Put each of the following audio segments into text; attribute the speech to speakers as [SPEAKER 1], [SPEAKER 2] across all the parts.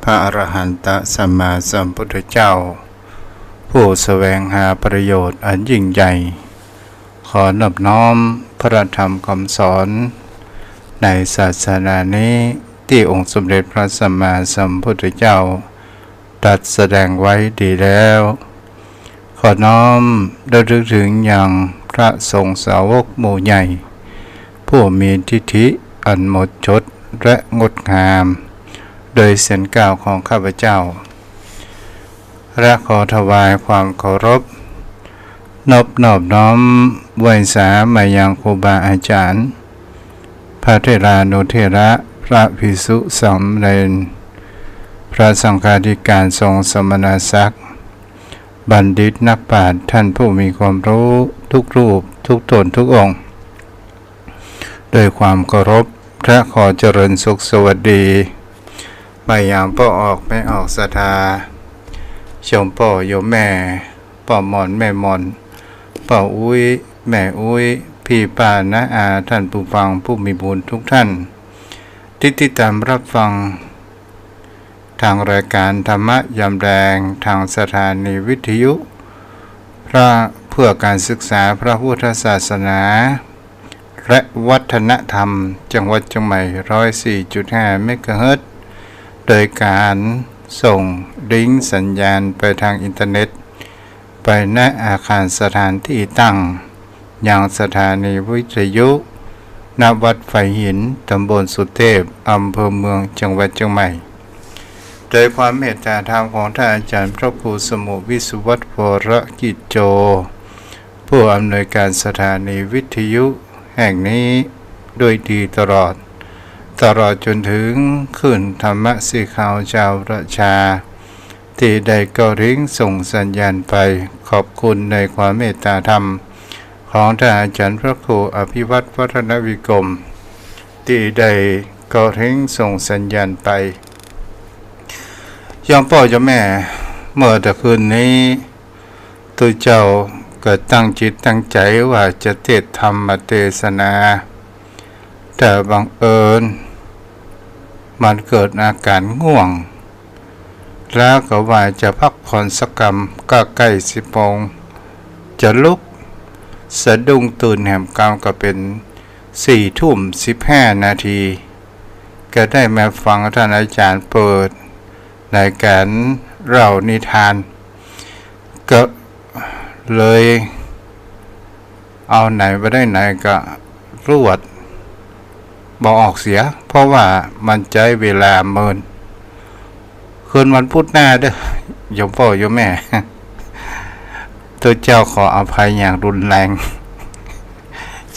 [SPEAKER 1] พระอรหันตสัมมาสัมพุทธเจ้าผู้แสวงหาประโยชน์อันยิ่งใหญ่ขอนอบน้อมพระธรรมคำสอนในศาสนานี้ที่องค์สมเด็จพระสัมมาสัมพุทธเจ้าตรัสแสดงไว้ดีแล้วขอน้อมระลึกถึงอย่างพระสงฆ์สาวกหมู่ใหญ่ผู้มีทิฏฐิอันหมดจดและงดงามโดยเสียงกล่าวของข้าพเจ้าและขอถวายความเคารพนอบน้อมไหว้สามายังครูบาอาจารย์พระเถรานุเถระพระภิกษุสามเณรพระสังฆาธิการทรงสมณศักดิ์บัณฑิตนักปราชญ์ท่านผู้มีความรู้ทุกรูปทุกตนทุกองค์โดยความเคารพและขอเจริญสุขสวัสดีไม่ยามพ่อออกไม่ออกศรัทธาชมพ่อโยมแม่พ่อหมอนแม่หมอนพ่ออุ้ยแม่อุ้ยพี่ป้าน้าอาท่านผู้ฟังผู้มีบุญทุกท่านที่ติดตามรับฟังทางรายการธรรมะยามแรงทางสถานีวิทยุเพื่อการศึกษาพระพุทธศาสนาและวัฒนธรรมจังหวัดเชียงใหม่ 104.5 เมกะเฮิรตซ์โดยการส่งลิงก์สัญญาณไปทางอินเทอร์เน็ตไปณอาคารสถานที่ตั้งอย่างสถานีวิทยุณวัดไฟหินตำบลสุเทพอำเภอเมืองจังหวัดเชียงใหม่โดยความเมตตาธรรมของท่านอาจารย์พระครูสมุวิสุวัฒน์วรกิจโจผู้อำนวยการสถานีวิทยุแห่งนี้ด้วยดีตลอดจนถึงขึ้นธรรมสีขาวชาวประชาที่ได้ก็ริ้งส่งสัญญาณไปขอบคุณในความเมตตาธรรมของท่านอาจารย์พระครูอภิวัตรวัฒนวิกรมที่ได้ก็ริ้งส่งสัญญาณไปยอมพ่อเจ้าแม่เมื่อตะคืนนี้ตัวเจ้าก็ตั้งจิตตั้งใจว่าจะเทศธรรมเทศนาแต่บังเอิญมันเกิดอาการง่วงแล้วก็ว่าจะพักผ่อนสักกรรมก็ใกล้10 โมงจะลุกสะดุ้งตื่นแหมกรรมก็เป็น4:15 นาทีก็ได้มาฟังท่านอาจารย์เปิดในการเล่านิทานก็เลยเอาไหนไปได้ไหนก็รวดบอกออกเสียเพราะว่ามันใช้เวลาเมินคืนวันพุธหน้าเด้อโยมพ่อโยมแม่ตัวเจ้าขออภัยอย่างรุนแรง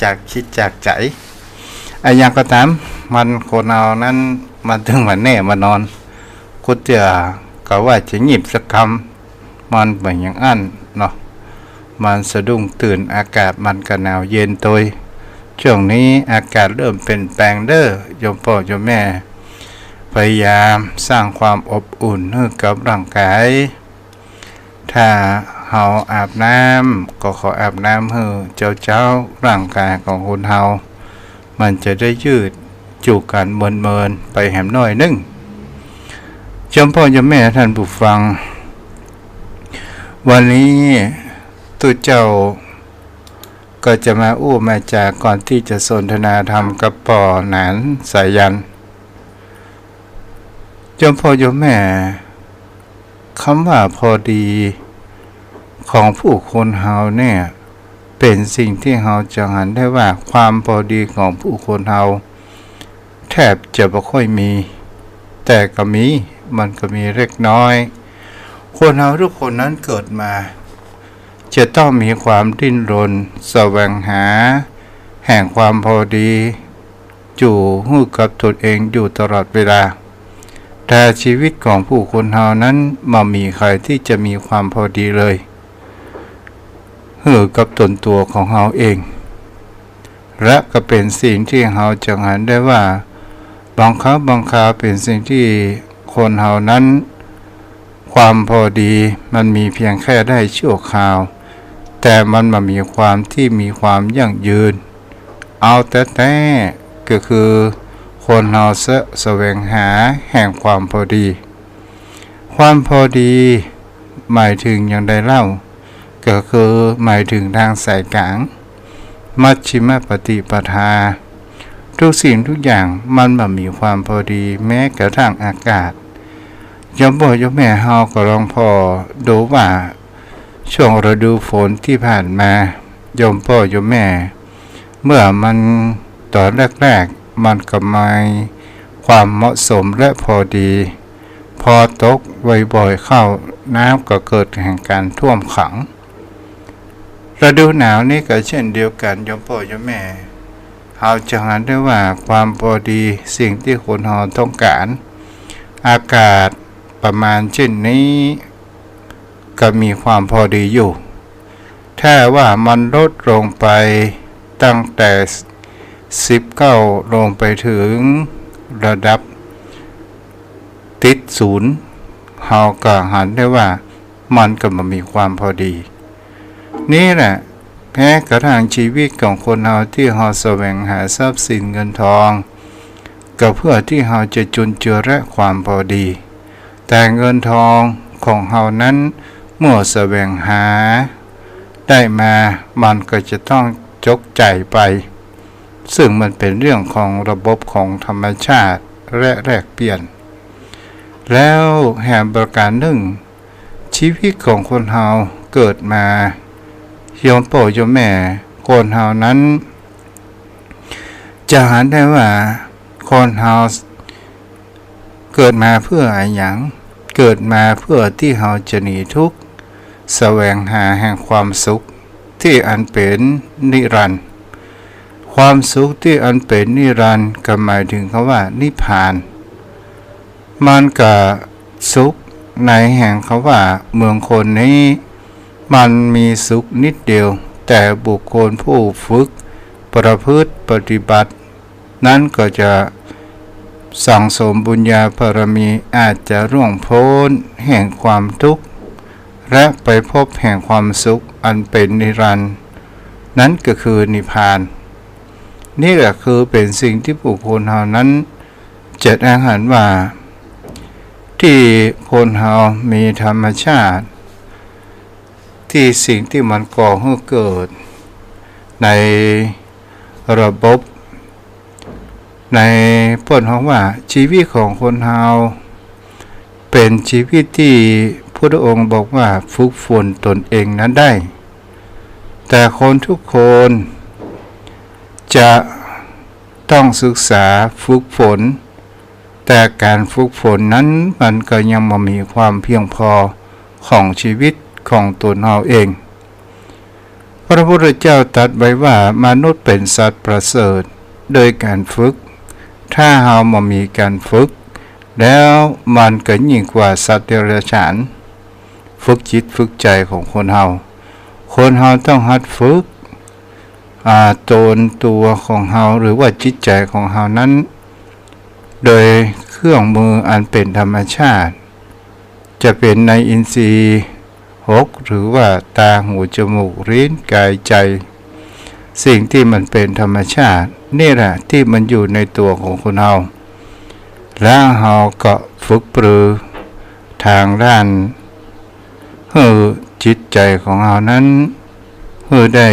[SPEAKER 1] จากคิดจากใจอย่างก็ตามมันคนเอานั้นมันถึงวันแน่มานอนกุเตียก็ว่าจะหยิบสักคำมันเป็นอย่างอั้นเนาะมันสะดุ้งตื่นอากาศมันก็หนาวเย็นตัวช่วงนี้อากาศเริ่มเป็นแปลงเด้อโยมพ่อโยมแม่พยายามสร้างความอบอุ่นให้กับร่างกายถ้าเฮาอาบน้ำก็ขออาบน้ำให้เจ้าร่างกายของคนเฮามันจะได้ยืดจุกกันเมินไปแหมน้อยนึงโยมพ่อโยมแม่ท่านผู้ฟังวันนี้ตัวเจ้าก็จะมามาจากก่อนที่จะสนทนาธรรมกับป่อหนานสายันโยมพ่อโยมแม่คำว่าพอดีของผู้คนเฮาเนี่ยเป็นสิ่งที่เฮาจะหันได้ว่าความพอดีของผู้คนเฮาแทบจะไม่ค่อยมีแต่ก็มีมันก็มีเล็กน้อยคนเฮาทุกคนนั้นเกิดมาจะต้องมีความดิ้นรนแสวงหาแห่งความพอดีอยู่คู่กับตนเองอยู่ตลอดเวลาแต่ชีวิตของผู้คนเฮานั้นไม่มีใครที่จะมีความพอดีเลยคู่กับตนตัวของเฮาเองและก็เป็นสิ่งที่เฮาจะเห็นได้ว่าบางคราวเป็นสิ่งที่คนเฮานั้นความพอดีมันมีเพียงแค่ได้ชั่วคราวแต่มันมามีความที่มีความยั่งยืนเอาแต่ก็คือคนเราแสวงหาแห่งความพอดี ค ความพอดีหมายถึงอย่างใดเล่าก็คือหมายถึงทางสายกลางมัชฌิมปฏิปทาทุกสิ่งทุกอย่างมันมีความพอดีแม้กระทั่งอากาศยมพ่อยมแม่เฮาก็ลองพอดูว่าช่วงฤดูฝนที่ผ่านมายมพ่อยมแม่เมื่อมันตอนแรกๆมันก็มีความเหมาะสมและพอดีพอตกบ่อยๆเข้าน้ำก็เกิดแห่งการท่วมขังฤดูหนาวนี่ก็เช่นเดียวกันยมพ่อยมแม่เราจะเห็นได้ว่าความพอดีสิ่งที่คนเราต้องการอากาศประมาณเช่นนี้ก็มีความพอดีอยู่ถ้าว่ามันลดลงไปตั้งแต่19ลงไปถึงระดับติดศูนย์เราก็เห็นได้ว่ามันก็มีความพอดีนี่แหละแม้กระทั่งชีวิตของคนเราที่เราแสวงหาทรัพย์สินเงินทองก็เพื่อที่เราจะจุนเจือและความพอดีแต่เงินทองของเรานั้นเมื่อแสวงหาได้มามันก็จะต้องจกใจายไปซึ่งมันเป็นเรื่องของระบบของธรรมชาติและแลกเปลี่ยนแล้วแห่งประการหนึ่งชีวิตของคนเราเกิดมาโยมพ่อโยมแม่คนเฮานั้นจะเห็นได้ว่าคนเฮาเกิดมาเพื่ออะไรอย่างเกิดมาเพื่อที่เฮาจะหนีทุกข์แสวงหาแห่งความสุขที่อันเป็นนิรันดร์ความสุขที่อันเป็นนิรันดร์ก็หมายถึงคำว่านิพพานมันก็สุขในแห่งคำว่าเมืองคนนี้มันมีสุขนิดเดียวแต่บุคคลผู้ฝึกประพฤติปฏิบัตินั้นก็จะสั่งสมบุญญาบารมีอาจจะร่วงพ้นแห่งความทุกข์และไปพบแห่งความสุขอันเป็นนิรันดร์นั้นก็คือนิพพานนี่แหละคือเป็นสิ่งที่บุคคลเฮานั้นจะได้เห็นว่าที่คนเฮามีธรรมชาติที่สิ่งที่มันก่อให้เกิดในระบบในพ้นของว่าชีวิตของคนเฮาเป็นชีวิตที่พระองค์บอกว่าฝึกฝนตนเองนั้นได้แต่คนทุกคนจะต้องศึกษาฝึกฝนแต่การฝึกฝนนั้นมันก็ยังไม่มีความเพียงพอของชีวิตของตนเราเองพระพุทธเจ้าตรัสไว้ว่ามนุษย์เป็นสัตว์ประเสริฐโดยการฝึกถ้าเราไม่มีการฝึกแล้วมันก็ยิ่งกว่าสัตว์เดรัจฉานฝึกจิตฝึกใจของคนเราต้องหัดฝึกตนตัวของเราหรือว่าจิตใจของเรานั้นโดยเครื่องมืออันเป็นธรรมชาติจะเป็นในอินทรีย์6หรือว่าตาหูจมูกลิ้นกายใจสิ่งที่มันเป็นธรรมชาตินี่แหละที่มันอยู่ในตัวของคนเราแล้วเราก็ฝึกปรือทางด้านให้จิตใจของเรานั้นให้ได้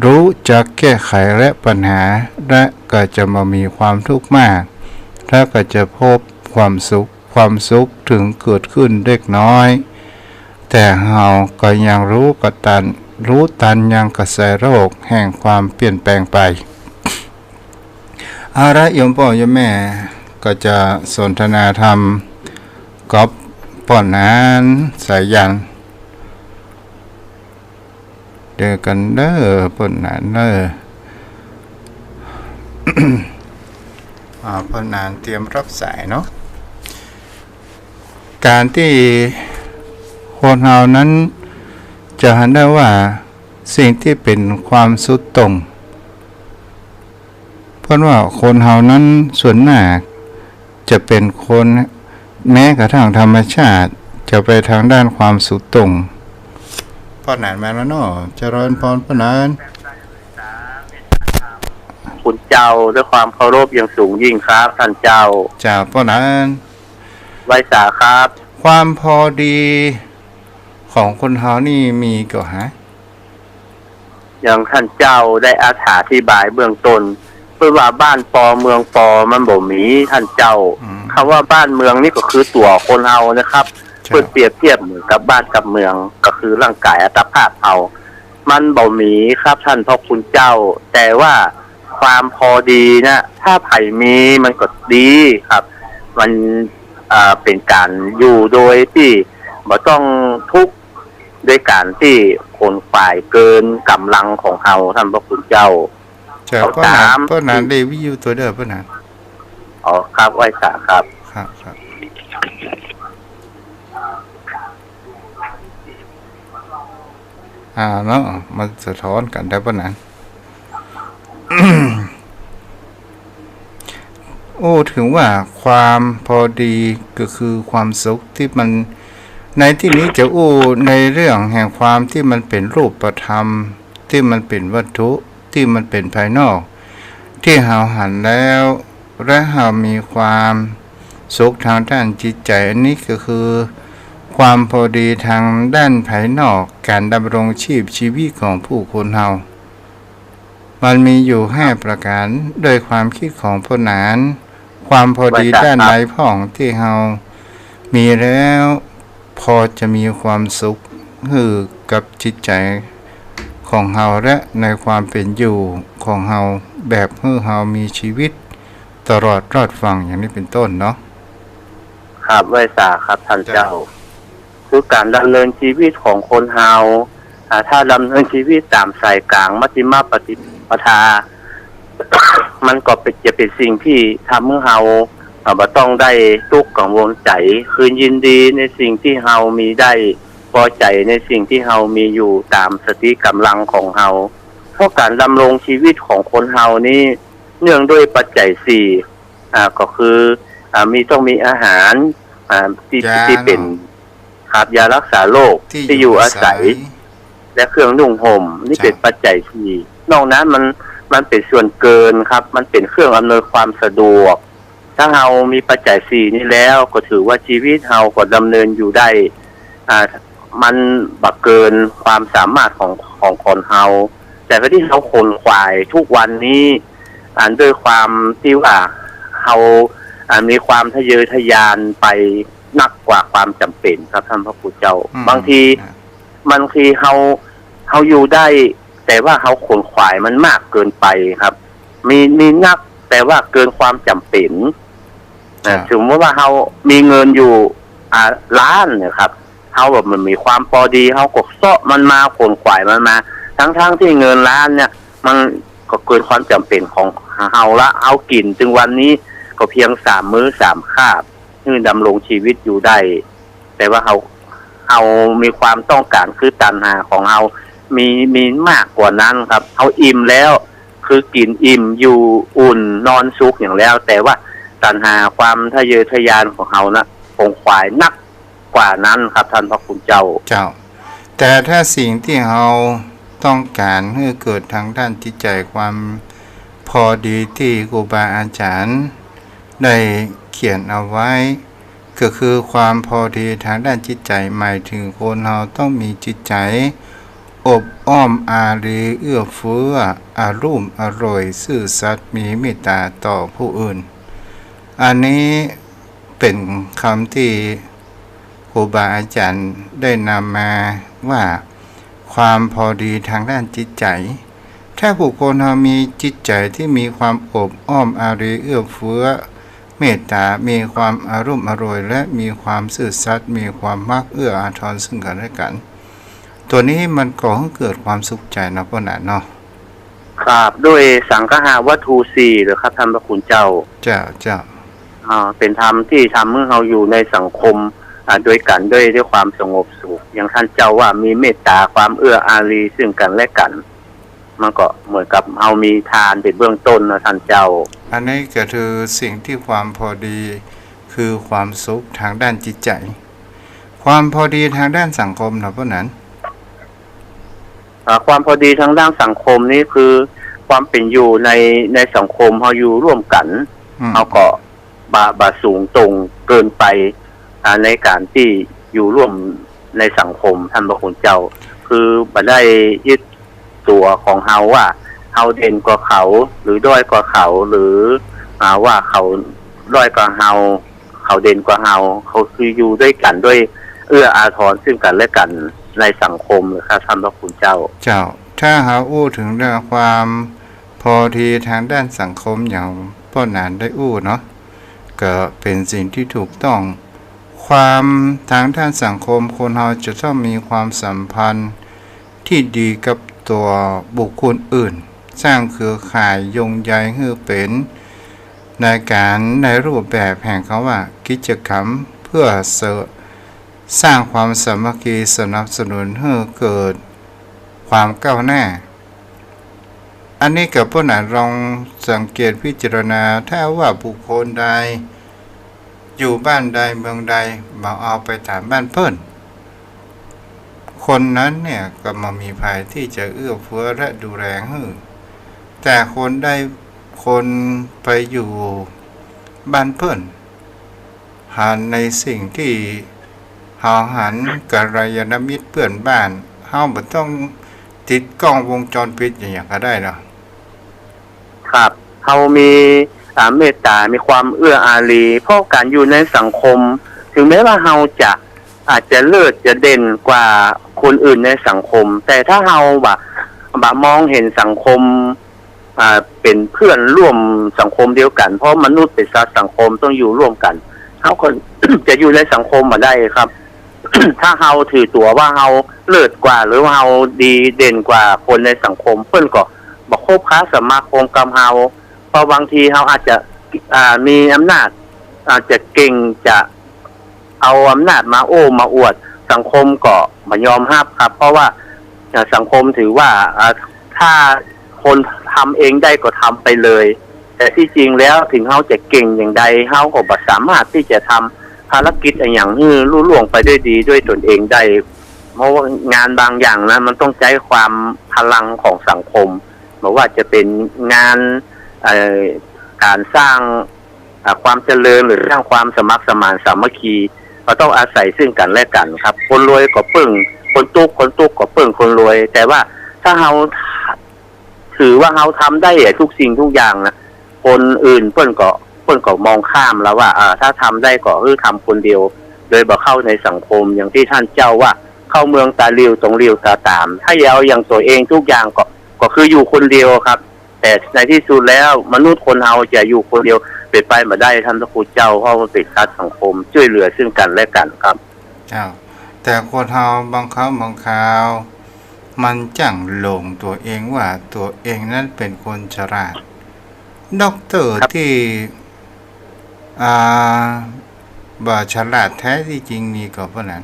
[SPEAKER 1] รู้จักแก้ไขและปัญหาและก็จะมามีความทุกข์มากถ้าก็จะพบความสุขถึงเกิดขึ้นเล็กน้อยแต่เราก็ยังรู้ตันยังกระแสโลกแห่งความเปลี่ยนแปลงไปอาระโยมพ่อโยมแม่ก็จะสนทนาธรรมกับป้อนนั้นสายยันเจอกันเด้อป้อนนั้นเด้อ ป้อนนั้นเตรียมรับสายเนาะการที่คนเรานั้นจะเห็นได้ว่าสิ่งที่เป็นความสุดตรงเพราะว่าคนเรานั้นส่วนมากจะเป็นคนแม้กระทั่งธรรมชาติจะไปทางด้านความสุดตรงพ่อหนานมาแล้วเนาะเจริญพรพ่อหนาน
[SPEAKER 2] คุณเจ้าด้วยความเคารพอย่างสูงยิ่งครับท่านเจ้า
[SPEAKER 1] พ่อหนาน
[SPEAKER 2] ไว้สาครับ
[SPEAKER 1] ความพอดีของคนเฮานี่มีก็ฮะ
[SPEAKER 2] อย่างท่านเจ้าได้อธิบายเบื้องต้นเพื่อว่าบ้านปอเมืองปอมันบ่มีท่านเจ้าคำว่าบ้านเมืองนี่ก็คือตัวคนเฮานะครับเพื่อเปรียบเทียบเหมือนกับบ้านกับเมืองก็คือร่างกายอัตภาพเฮามันบ่มีครับท่านพ่อคุณเจ้าแต่ว่าความพอดีนะถ้าไผ่มีมันก็ดีครับมันเป็นการอยู่โดยที่บ่ต้องทุกข์ด้วยการที่คนฝ่ายเกินกำลังของเฮาท่านพระคุณเจ้า
[SPEAKER 1] เขาถามเพื่อนนั้นเดวิวตัวเด้อเพื่อนนั้น
[SPEAKER 2] อ๋อครับไว้สาครับ
[SPEAKER 1] ครับเนาะมันสะท้อนกันได้เพื่อนนั้นโอ้ถึงว่าความพอดีก็คือความสุขที่มันในที่นี้จะในเรื่องแห่งความที่มันเป็นรูปธรรมที่มันเป็นวัตถุที่มันเป็นภายนอกที่เราหันแล้วและเรามีความสุขทางด้านจิตใจอันนี้ก็คือความพอดีทางด้านภายนอกการดำรงชีวิตของผู้คนเรามันมีอยู่5ประการโดยความคิดของผู้นานความพอดีด้านในพ่องที่เรามีแล้วพอจะมีความสุขคือกับจิตใจของเฮาและในความเป็นอยู่ของเฮาแบบให้เฮามีชีวิตตลอดรอดฟังอย่างนี้เป็นต้นเนาะ
[SPEAKER 2] ครับไว้สาครับท่านเจ้าคือการดำเนินชีวิตของคนเฮาถ้าดำเนินชีวิตตามสายกลางมัชฌิมปฏิปทา มันก็จะเป็นสิ่งที่ทำให้เฮาบ่ต้องได้ทุกข์กังวลใจคืนยินดีในสิ่งที่เฮามีได้พอใจในสิ่งที่เฮามีอยู่ตามสติกำลังของเฮาเพราะการดำรงชีวิตของคนเฮานี้เนื่องด้วยปัจจัย4ก็คือมีต้องมีอาหารที่เป็นครับยารักษาโรคที่อยู่อาศัยและเครื่องนุ่งห่มนี่เป็นปัจจัย4นอกนั้นมันเป็นส่วนเกินครับมันเป็นเครื่องอำนวยความสะดวกถ้าเฮามีปัจจัย4นี้แล้วก็ถือว่าชีวิตเฮาก็ดำเนินอยู่ได้มันบักเกินความสามารถของคนเฮาแต่ว่าที่เฮาขนขวายทุกวันนี้ด้วยความที่ว่าเฮามีความทะเยอทะยานไปนักกว่าความจำเป็นครับท่านพระคุณเจ้าบางทีเฮาอยู่ได้แต่ว่าเฮาขนขวายมันมากเกินไปครับมีนักแต่ว่าเกินความจำเป็นสมมติว่าเฮามีเงินอยู่ล้านเนี่ยครับเฮาแบบมันมีความพอดีเฮาก็เซาะมันมาขนขวายมันมาทั้งที่เงินล้านเนี่ยมันก็เกินความจำเป็นของเฮาละเฮากินถึงวันนี้ก็เพียง3 มื้อ 3 คาบที่ดำรงชีวิตอยู่ได้แต่ว่าเฮามีความต้องการคือตัณหาของเฮามีมากกว่านั้นครับเฮาอิ่มแล้วคือกินอิ่มอยู่อุ่นนอนสุขอย่างแล้วแต่ว่าตัณหาความทะเยอทะยานของเฮานะคงขวายนักกว่านั้นครับท่านพระคุณเจ้า
[SPEAKER 1] แต่ถ้าสิ่งที่เฮาต้องการให้เกิดทางด้านจิตใจความพอดีที่ครูบาอาจารย์ได้เขียนเอาไว้ก็คือความพอดีทางด้านจิตใจหมายถึงคนเฮาต้องมีจิตใจอบอ้อมอารีเอื้อเฟื้ออารุ่มอร่อยซื่อสัตย์มีเมตตาต่อผู้อื่นอันนี้เป็นคำที่ครูบาอาจารย์ได้นำมาว่าความพอดีทางด้านจิตใจถ้าบุคคลเรามีจิตใจที่มีความอบอ้อมอารีเอื้อเฟื้อเมตตามีความอารุ่มอร่อยและมีความซื่อสัตย์มีความมักเอื้ออาทรซึ่งกันและกันตัวนี้มันก่อให้เกิดความสุขใจนะพ่อหนาเนาะ
[SPEAKER 2] ครับด้วยสังฆาวัตถุ4หรือครับท่านพระคุณเจ้าเป็นธรรมที่ทำให้เราอยู่ในสังคมด้วยกันด้วยความสงบสุขอย่างท่านเจ้าว่ามีเมตตาความเอื้ออารีซึ่งกันและกันมันก็เหมือนกับเรามีทานเป็นเบื้องต้นนะท่านเจ้า
[SPEAKER 1] อันนี้ก็คือสิ่งที่ความพอดีคือความสุขทางด้านจิตใจความพอดีทางด้านสังคมนะพ่อนั้น
[SPEAKER 2] ความพอดีทางด้านสังคมนี้คือความเป็นอยู่ในสังคมเราอยู่ร่วมกันเราก็บาสูงตรงเกินไป ในการที่อยู่ร่วมในสังคมท่านพระคุณเจ้า คือบ่ได้ยึดตัวของเฮาว่าเฮาเด่นกว่าเขาหรือด้อยกว่าเขาหรือว่าเขาด้อยกว่าเฮาเขาเด่นกว่าเฮาเขาคืออยู่ด้วยกันด้วยเอื้ออาทรซึ่งกันและกันในสังคมนะครับท่านพระคุณเจ้า
[SPEAKER 1] ถ้าหาอู้ถึงเรื่องความพอดีทางด้านสังคมอย่างป้อนานได้อู้เนาะก็เป็นสิ่งที่ถูกต้องความทางด้านสังคมคนเราจะต้องมีความสัมพันธ์ที่ดีกับตัวบุคคลอื่นสร้างเครือข่ายยงใยให้เป็นในการในรูปแบบแห่งคำว่ากิจกรรมเพื่อสร้างความสามัคคีสนับสนุนให้เกิดความก้าวหน้าอันนี้กับพวกนั้นลองสังเกตพิจารณาถ้าว่าบุคคลใดอยู่บ้านใดเมืองใดมาเอาไปถามบ้านเพิ่นคนนั้นเนี่ยก็มามีภัยที่จะเอื้อเฟื้อและดูแลให้แต่คนไปอยู่บ้านเพิ่นหันในสิ่งที่เฮาหันกัลยาณมิตรเพื่อนบ้านเฮาบ่ต้องติดกล้องวงจรปิดอย่างก็ได้เนาะ
[SPEAKER 2] ครับเฮามีเมตตามีความเอื้ออารีเพราะการอยู่ในสังคมถึงแม้ว่าเฮาอาจจะเลิศจะเด่นกว่าคนอื่นในสังคมแต่ถ้าเฮามองเห็นสังคมเป็นเพื่อนร่วมสังคมเดียวกันเพราะมนุษย์เป็นสัตว์สังคมต้องอยู่ร่วมกันเฮาก็ จะอยู่ในสังคมมาได้ครับ ถ้าเฮาถือตัวว่าเฮาเลิศกว่าหรือว่าเฮาดีเด่นกว่าคนในสังคมเพิ่นก็บ่คบค้าสมาคมกับเฮาเพราะบางทีเฮาอาจจะมีอำนาจอาจจะเก่งจะเอาอำนาจมาโอ้มาอวดสังคมก็บ่ยอมรับครับเพราะว่าสังคมถือว่าถ้าคนทำเองได้ก็ทำไปเลยแต่ที่จริงแล้วถึงเฮาจะเก่งอย่างใดเฮาก็บ่สามารถที่จะทำภารกิจอย่างนี้ลุล่วงไปด้วยดีด้วยตนเองได้เพราะว่างานบางอย่างนะมันต้องใช้ความพลังของสังคมไม่ว่าจะเป็นงานการสร้างความเจริญหรือสร้างความสมัครสมานสามัคคีก็ต้องอาศัยซึ่งกันและกันครับคนรวยก็ปึ้งคนตุกก็ปึ้งคนรวยแต่ว่าถ้าเฮาถือว่าเฮาทำได้ทุกสิ่งทุกอย่างนะคนอื่นเพิ่นก็มองข้ามแล้วว่าถ้าทำได้ก็ทำคนเดียวโดยบ่เข้าในสังคมอย่างที่ท่านเจ้าว่าเข้าเมืองตาลิวตรงลิวตาตามถ้าเอาอย่างตัวเองทุกอย่างก็คืออยู่คนเดียวครับแต่ในที่สุดแล้วมนุษย์คนเฮาจะอยู่คนเดียวเป็นไปบ่ได้ท่านพระครูเจ้าเพราะว่าเป็นสัตว์สังคมช่วยเหลือซึ่งกันและกันครับ
[SPEAKER 1] เจ้าแต่คนเฮาบางครั้งบางคราวมันจั่งหลงตัวเองว่าตัวเองนั้นเป็นคนฉลาดด็อกเตอร์ที่บ่ฉลาดแท้ที่จริงมีก็เพราะนั้น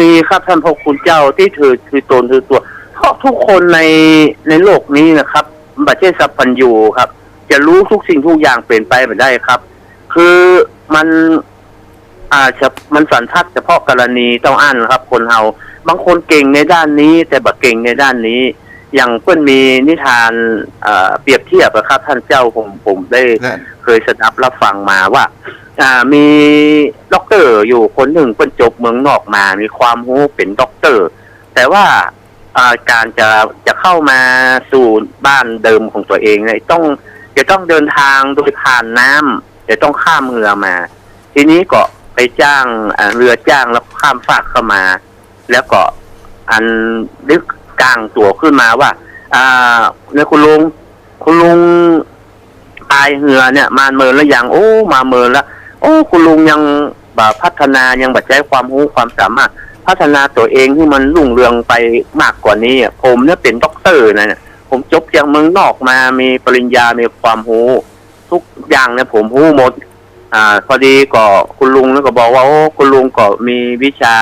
[SPEAKER 2] มีครับท่านพระคุณเจ้าที่ถือตนถือตัวเพราะทุกคนในโลกนี้นะครับบัจเจสัพพัญญูครับจะรู้ทุกสิ่งทุกอย่างเปลี่ยนไปไม่ได้ครับคือมันสันทัดเฉพาะกรณีต้องอ่านครับคนเฮาบางคนเก่งในด้านนี้แต่บ่เก่งในด้านนี้อย่างเพิ่นมีนิทานเปรียบเทียบครับท่านเจ้าผมได้เคยสดับรับฟังมาว่ามีด็อกเตอร์อยู่คนหนึ่งเพิ่นจบเมืองนอกมามีความรู้เป็นด็อกเตอร์แต่ว่าการจะเข้ามาสู่บ้านเดิมของตัวเองเนี่ยจะต้องเดินทางโดยผ่านน้ำจะต้องข้ามเรือมาทีนี้ก็ไปจ้างเรือจ้างแล้วข้ามฟากเข้ามาแล้วก็นึกกลางตัวขึ้นมาว่าเนี่ยคุณลุงตายเหือเนี่ยมาเมินแล้วยังมาเมินแล้วคุณลุงยังพัฒนายังใช้ความรู้ความสามารถพัฒนาตัวเองให้มันรุ่งเรืองไปมากกว่านี้ผมเนี่ยเป็นด็อกเตอร์นะผมจบจากเมืองนอกมามีปริญญามีความรู้ทุกอย่างเนี่ยผมรู้หมดพอดีก็คุณลุงแล้วก็บอกว่าคุณลุงก็มีวิชา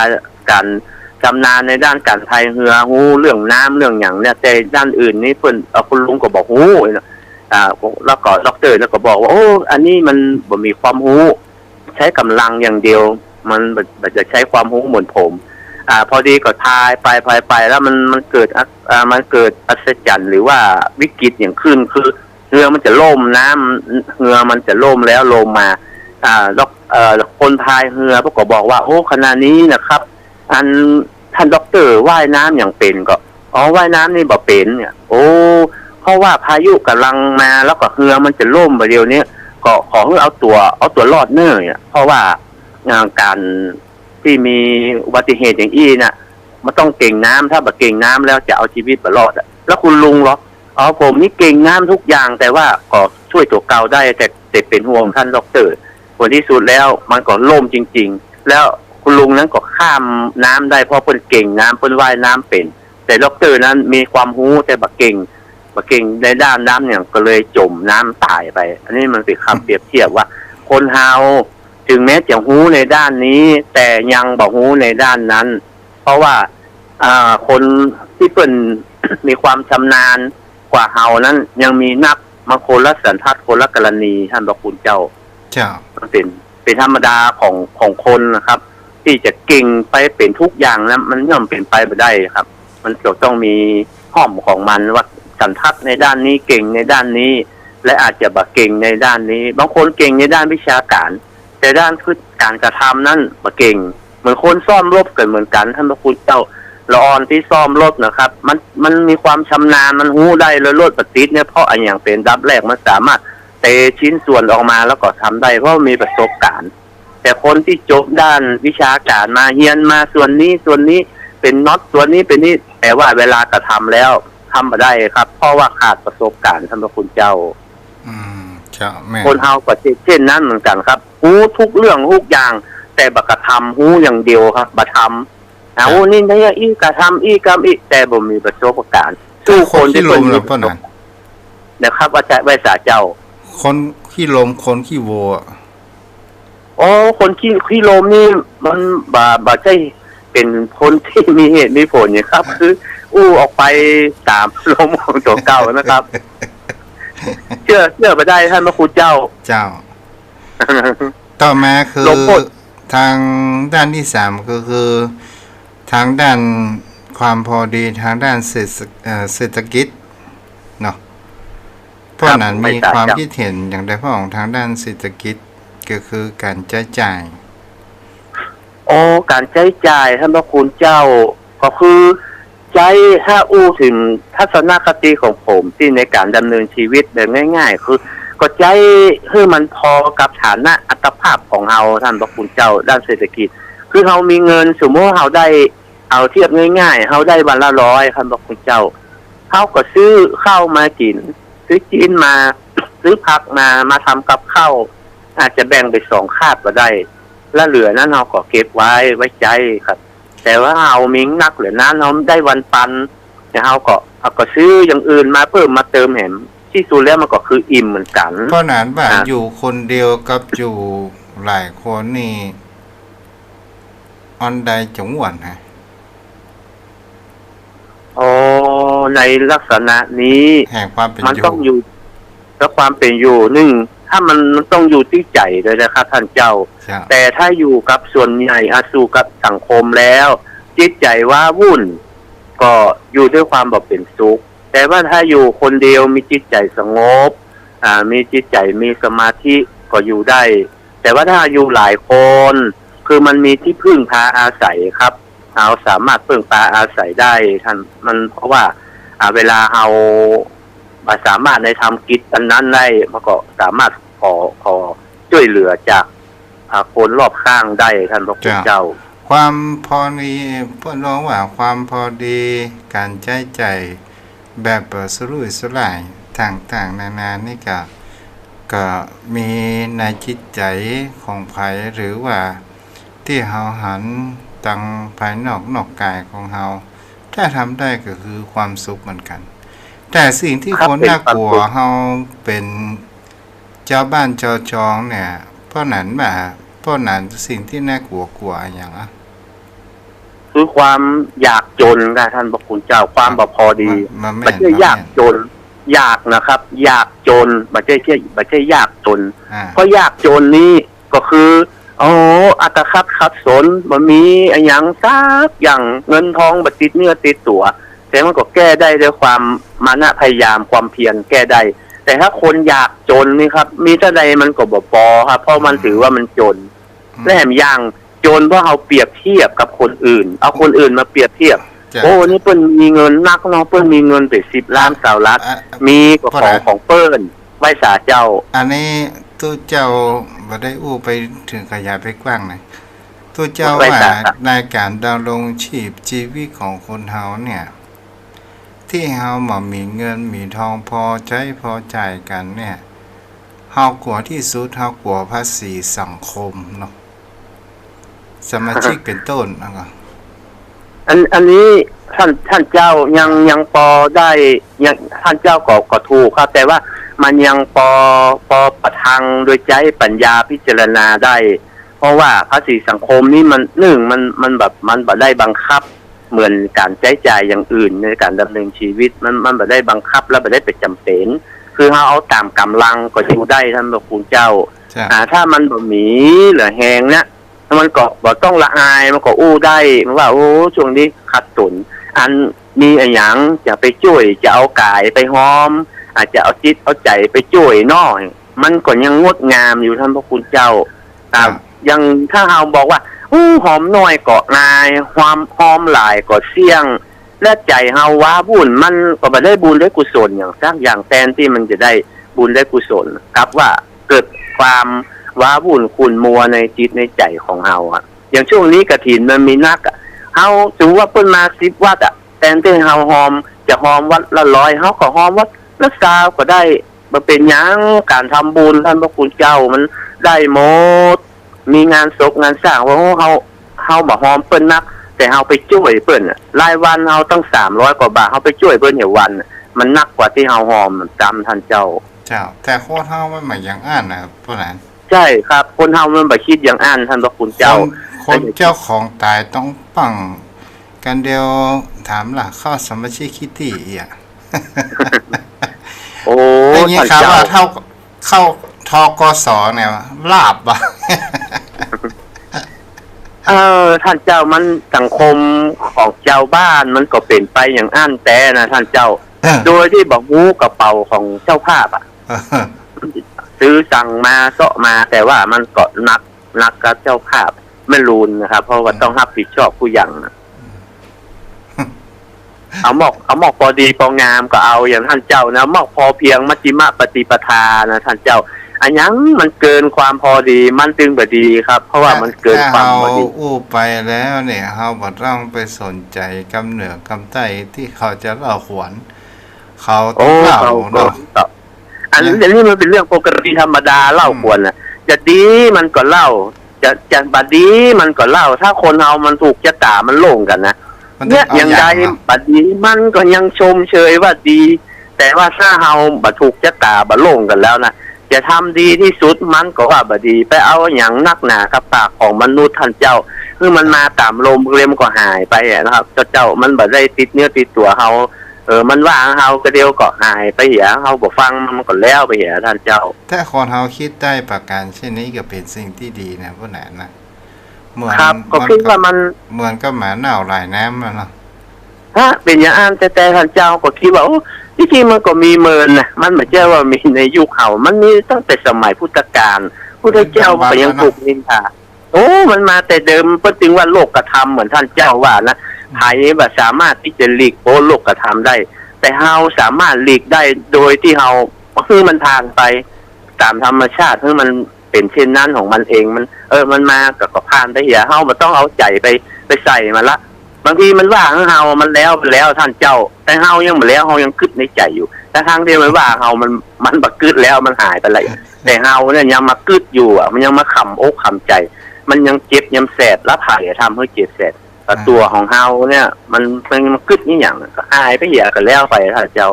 [SPEAKER 2] การชำนาญในด้านการพายเรือฮู้เรื่องน้ำเรื่องอย่างเนี่ยแต่ด้านอื่นนี่เพิ่นคุณลุงก็บอกฮู้แล้วก็ด็อกเตอร์แล้วก็บอกว่าอันนี้มันบ่มีความรู้ใช้กำลังอย่างเดียวมันจะใช้ความรู้เหมือนผมพอดีก็พายไปแล้วมันเกิดอัศจรรย์หรือว่าวิกฤตอย่างขึ้นคือเรือมันจะล่มน้ำเรือมันจะล่มแล้วลมมา คนพายเรือพวกก็บอกว่าโอ้ขณะนี้นะครับอันท่านด็อกเตอร์ว่ายน้ำอย่างเป็นก็ว่ายน้ำนี่บ่เป็นเนี่ยโอ้เพราะว่าพายุกำลังมาแล้วก็เรือมันจะล่มไปเดียวนี้ก็ขอให้เอาตัวรอดเนื่อเนี่ยเพราะว่าการที่มีอุบัติเหตุอย่างอี้น่ะมันต้องเก่งน้ำถ้าบ่เก่งน้ำแล้วจะเอาชีวิตบ่รอดแล้วคุณลุงเหรอผมนี่เก่งน้ำทุกอย่างแต่ว่าก็ช่วยตัวเก่าได้แต่เป็นห่วงท่านด็อกเตอร์ผลที่สุดแล้วมันก็ล่มจริงๆแล้วคุณลุงนั้นก็ข้ามน้ำได้เพราะเพิ่นเก่งน้ำเพิ่นว่ายน้ำเป็นแต่ด็อกเตอร์นั้นมีความรู้แต่บ่เก่งในด้านน้ำเนี่ยก็เลยจมน้ำตายไปอันนี้มันเป็นคำเปรียบเทียบว่าคนเฮาถึงแม้จะรู้ในด้านนี้แต่ยังบ่รู้ในด้านนั้นเพราะว่าคนที่เพิ่น มีความชำนาญกว่าเฮานั้นยังมีนับมาคนละสันทัดคนละกรณีท่านพระคุณเจ้ามันเป็นธรรมดาของคนนะครับที่จะเก่งไปเป็นทุกอย่างนะมันย่อมเป็นไปไม่ได้ครับ มันจะต้องมีห้อมของมันว่าสันทัดในด้านนี้เก่งในด้านนี้และอาจจะบ่เก่งในด้านนี้บางคนเก่งในด้านวิชาการแต่ด้านคือการกระทำนั้นบ่เก่งเหมือนคนซ่อมรถกันเหมือนกันท่านพระคุณเจ้าละออนที่ซ่อมรถนะครับมันมีความชำนาญมันรู้ได้เลยรถปฏิทินเนี่ยเพราะอย่างเป็นดับแรกมันสามารถเตะชิ้นส่วนออกมาแล้วก็ทำได้เพราะมีประสบการณ์แต่คนที่จบด้านวิชาการมาเรียนมาส่วนนี้เป็นน็อตส่วนนี้เป็นนี่แต่ว่าเวลากระทำแล้วทำไม่ได้ครับเพราะว่าขาดประสบการณ์ท่านพระคุณเจ้า
[SPEAKER 1] เจ้าแม่
[SPEAKER 2] คนเฮาก็เช่นนั้นเหมือนกันครับรู้ทุกเรื่องทุกอย่างแต่บ่กระทำรู้อย่างเดียวครับบ่ทำนี่ได้อีกระทำอีกแต่บ่มีประสบการณ์สู้คนที่เป็น
[SPEAKER 1] แล้วป่ะนั่น
[SPEAKER 2] นะครับว่าจะไว้สาเจ้า
[SPEAKER 1] คนขี้ลมคนขี้โว
[SPEAKER 2] คนขี้ลมนี่มันบ่ใช่เป็นคนที่มีเหตุมีผลเนี่ยครับคือออกไปตามลมของตัวเก่านะครับ เชื่อไปได้ท่านพระคุณเจ้า
[SPEAKER 1] ต่อมาคือทางด้านที่3ก็คือทางด้านความพอดีทางด้านเศรษฐกิจเนาะเพราะนั้นมีความคิดเห็นอย่างใดพ้องทางด้านเศรษฐกิจก็คือการใช้จ่าย
[SPEAKER 2] การใช้จ่ายท่านพระคุณเจ้าก็คือใช้ถ้าถึงทัศนคติของผมที่ในการดำเนินชีวิตแบบง่ายๆคือก็ใช้ให้มันพอกับฐานะอัตภาพของเราท่านพระคุณเจ้าด้านเศรษฐกิจคือเรามีเงินสมมติเราได้เอาเทียบง่ายๆเราได้วันละ100ท่านพระคุณเจ้าเราก็ซื้อข้าวมากินซื้อจีนมาซื้อผักมาทำกับข้าวอาจจะแบ่งไป2คาบก็ได้แล้วเหลือนั้นเราก็เก็บไว้ใจครับแต่ว่าเรามีนักเหลือนั้นเราได้วันปันแต่เราก็ซื้ออย่างอื่นมาเพิ่มมาเติมแหมที่สุดแล้วมันก็คืออิ่มเหมือนกัน
[SPEAKER 1] เพราะนั้นว่าอยู่คนเดียวกับอยู่หลายคนนี่อันใดจงหวนฮะ
[SPEAKER 2] ในลักษณะนี้มันต้องอยู่และความเป็นอยู่ถ้ามันต้องอยู่ที่ใจเลยนะครับท่านเจ้าแต่ถ้าอยู่กับส่วนใหญ่สู่กับสังคมแล้วจิตใจว่าวุ่นก็อยู่ด้วยความแบบเป็นสุขแต่ว่าถ้าอยู่คนเดียวมีจิตใจสงบมีจิตใจมีสมาธิก็อยู่ได้แต่ว่าถ้าอยู่หลายคนคือมันมีที่พึ่งพาอาศัยครับเราสามารถพึ่งพาอาศัยได้ท่านมันเพราะว่าเวลาเราสามารถในทำกิจอันนั้นได้มันก็สามารถขอช่วยเหลือจากคนรอบข้างได้ท่านพระคุณเจ้า
[SPEAKER 1] ความพอดีเพื่อนร้องว่าความพอดีการใช้ใจแบบสรุ่ยสลายต่างๆนานานี่ก็มีในจิตใจของไผหรือว่าที่เฮาหันตังภายนอกกายของเฮาถ้าทำได้ก็คือความสุขเหมือนกันแต่สิ่งที่คนน่ากลัวเฮาเป็นเจ้าบ้านเจ้าจองเนี่ยเพราะนั้นสิ่งที่น่ากลัวอย่าง
[SPEAKER 2] คือความอยากจนนะท่านพระคุณเจ้าความบ่พอดีไม่ใช่อยากจนอยากนะครับอยากจนไม่ใช่อยากจนเพราะอยากจนนี้ก็คืออัตคัดขัดสนบ่มีอย่างซักอย่างเงินทองบ่ติดเนื้อติดตัวแต่มันก็แก้ได้ด้วยความมานะพยายามความเพียรแก้ได้ แต่ถ้าคนอยากจนนี่ครับ มีเท่าใดมันก็บ่พอครับ เพราะมันถือว่ามันจนและแถมยังจนเพราะเอาเปรียบเทียบกับคนอื่น เอาคนอื่นมาเปรียบเทียบ
[SPEAKER 1] จ้ะ
[SPEAKER 2] โอ้นี่เปิ้นมีเงินนักเนาะเปิ้นมีเงินไป10 ล้าน20 ล้านมีก็ของเปิ้นไว้สาเจ้า
[SPEAKER 1] อันนี้ตู้เจ้าบ่ได้อู้ไปถึงขยายไปกว้างหน่อยตู้เจ้า
[SPEAKER 2] ไว้
[SPEAKER 1] ว่า
[SPEAKER 2] จ้ะครับ
[SPEAKER 1] ในการดำรงชีวิตของคนเฮาเนี่ย ที่เฮาบ่มีเงินมีทองพอใช้พอจ่ายกันเนี่ยเฮากลัวที่สุดเฮากลัวภาษีสังคมเนาะสมาชิกเป็นต้นนะครับ
[SPEAKER 2] อันนี้ท่านเจ้ายังพอได้ยังท่านเจ้าก็ถูกครับ แต่ว่ามันยังพอประทังโดยใจปัญญาพิจารณาได้ เพราะว่าภาษีสังคมนี่มันแบบมันบ่ได้บังคับเหมือนการใช้จ่ายอย่างอื่นในการดำเนินชีวิตมันบ่ได้บังคับและบ่ได้เป็นจำเป็นคือเราเอาตามกำลังก็อยู่ได้ท่านพระคุณเจ้า ถ้ามันบ่มีเหลือแหงเนี่ยมันก็บ่ต้องละอายมันก็อู้ได้มันว่าโอ้ช่วงนี้ขัดสนอันมีอะไรหยังจะไปช่วยจะเอากายไปหอม อาจจะเอาจิตเอาใจไปช่วยน้อยมันก็ยังงดงามอยู่ท่านพระคุณเจ้ายังถ้าเฮาบอกว่าหอมน้อยก็นายความหอมหลายก็เสี่ยง และใจเฮาว้าบุญมันก็บ่ได้บุญได้กุศลอย่างสักอย่างแทนที่มันจะได้บุญได้กุศลครับว่าเกิดความว้าวุ่นขุ่นมัวในจิตในใจของเฮาอ่ะอย่างช่วงนี้กฐินมันมีนักอ่ะเฮาสมมุติว่าเพิ่นมา10 วัดอ่ะแทนที่เฮาหอมจะหอมวัดละ100เฮาก็หอมวัดละ20ก็ได้บ่เป็นหยังการทำบุญท่านพระคุณเจ้ามันได้หมดมีงานศพงานสร้างว่าเฮาบ่หอมเปิ้นนักแต่เฮาไปช่วยเปิ้นน่ะรายวันเฮาต้อง300 กว่าบาทเฮาไปช่วยเปิ้นอยู่วันมันนักกว่าที่เฮาหอมจำท่านเจ้า
[SPEAKER 1] แต่โคตรเฮามันไม่อย่างอ่านนะครับเพราะนั้น
[SPEAKER 2] ใช่ครับคนเฮามันบ่คิดอย่างอ่านท่านพระคุณเจ้า
[SPEAKER 1] คนเจ้าของตายต้องปังกันเดียวถามล่ะเข้าสมาชิกคิดที่อ่ะ
[SPEAKER 2] โอ้
[SPEAKER 1] ท่านเจ้าว่าเข้าทกสเนี่ยลาบอ่ะ
[SPEAKER 2] ท่านเจ้ามันสังคมของเจ้าบ้านมันก็เป็นไปอย่างอ่านแต่นะท่านเจ้า โดยที่บอกงูกระเป๋าของเจ้าภาพอ่ะ ซื้อสั่งมาเซาะมาแต่ว่ามันก็นักกับเจ้าภาพไม่รูนนะครับเพราะว่าต้องรับผิดชอบผู้อย่างนะเอาหมอกพอดีพองามก็เอาอย่างท่านเจ้านะหมอกพอเพียงมัชฌิมปฏิปทานะท่านเจ้าอันยังมันเกินความพอดีมันจึงบ่ดีครับเพราะว่ามันเกินความพอดี
[SPEAKER 1] อู้ไปแล้วเนี่ยเฮาบ่ต้องไปสนใจกำเหนือกำใต้ที่เขาจะเล่าขวัญเขาต้องเล่าเนาะ
[SPEAKER 2] อันนี้มันเป็นเรื่องปกติธรรมดาเล่าควรน่ะจะดีมันก็เล่าจะบัดดีมันก็เล่าถ้าคนเฮามันถูกชะตามันโล่งกันนะเนี่ยอย่างใดบัดดีมันก็ยังชมเชยว่าดีแต่ว่าถ้าเฮาบ่ถูกชะตาบ่โล่งกันแล้วนะจะทำดีที่สุดมันก็ว่าบ่ดีไปเอาอย่างนักหนากับปากของมนุษย์ท่านเจ้าคือมันมาตามลมเรียมก็หายไปนะครับเจ้ามันบ่ได้ติดเนื้อติดตัวเฮามันว่าเฮาก็เดียวก็หายไปเหียเฮาบ่ฟังมันก็แล้วไปเหียท่านเจ้า
[SPEAKER 1] ถ้าคนเฮาคิดได้ประการเช่นนี้ก็เป็นสิ่งที่ดีนะพวกนั้นนะ
[SPEAKER 2] เหมือนครับก็คิดว่ามัน
[SPEAKER 1] เหมือนกับหมาหนาวหลายน้ำแล้วเนาะ
[SPEAKER 2] เป็นอย่างอันแต่ท่านเจ้าก็คิดว่าโอ้ที่จริงมันก็มีเมินนะมันไม่ใช่ว่ามีในยุคเฮามันมีตั้งแต่สมัยพุทธกาลพุทธเจ้าก็ยังถูกนินทาโอ้มันมาแต่เดิมเพิ่นถึงว่าโลกธรรมเหมือนท่านเจ้าว่านะไผบ่สามารถที่จะหลีกโลกธรรมได้แต่เฮาสามารถหลีกได้โดยที่เฮาคือมันผ่านไปตามธรรมชาติคือมันเป็นเช่นนั้นของมันเองมันมันมาก็ผ่านไปเหียเฮาบ่ต้องเอาใจไปใส่มันละบางทีมันว่าเฮามันแล้วท่านเจ้าแต่เฮายังบ่แล้วเฮายังคิดในใจอยู่แต่ทางที่มันว่าเฮามันบ่คิดแล้วมันหายไปแล้วแต่เฮาเนี่ยยังมาคิดอยู่อ่ะมันยังมาขำอกขำใจมันยังเจ็บยังแสบแล้วไผทำให้เจ็บแสบตัวของเฮาเนี่ยมันคิดนี่อย่างก็หายไปเหียก็แล้วไปท่านเจ้า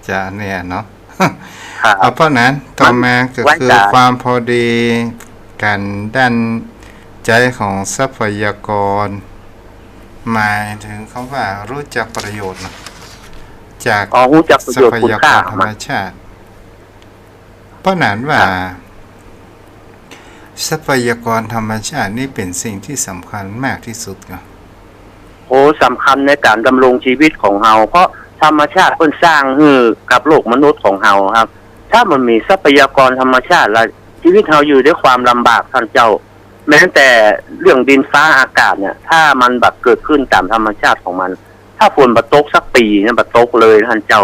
[SPEAKER 1] จะเนี่ยเนาะเพราะนั้นต่อมาก็คือความพอดีกันด้านใจของทรัพยากรหมายถึงคำว่ารู้จักประโยชน์จากทรัพยากรธรรมชาติเพราะนั้นว่าทรัพยากรธรรมชาตินี่เป็นสิ่งที่สำคัญมากที่สุดครับ
[SPEAKER 2] โอ้สำคัญในการดำรงชีวิตของเฮาเพราะ ธรรมชาติเพิ่นสร้างให้กับโลกมนุษย์ของเฮาครับ ถ้ามันมีทรัพยากรธรรมชาติแล้วชีวิตเฮาอยู่ด้วยความลำบากท่านเจ้า แม้แต่เรื่องดินฟ้าอากาศเนี่ย ถ้ามันแบบเกิดขึ้นตามธรรมชาติของมัน ถ้าฝนบ่ตกสักปีเนี่ยบ่ตกเลยท่านเจ้า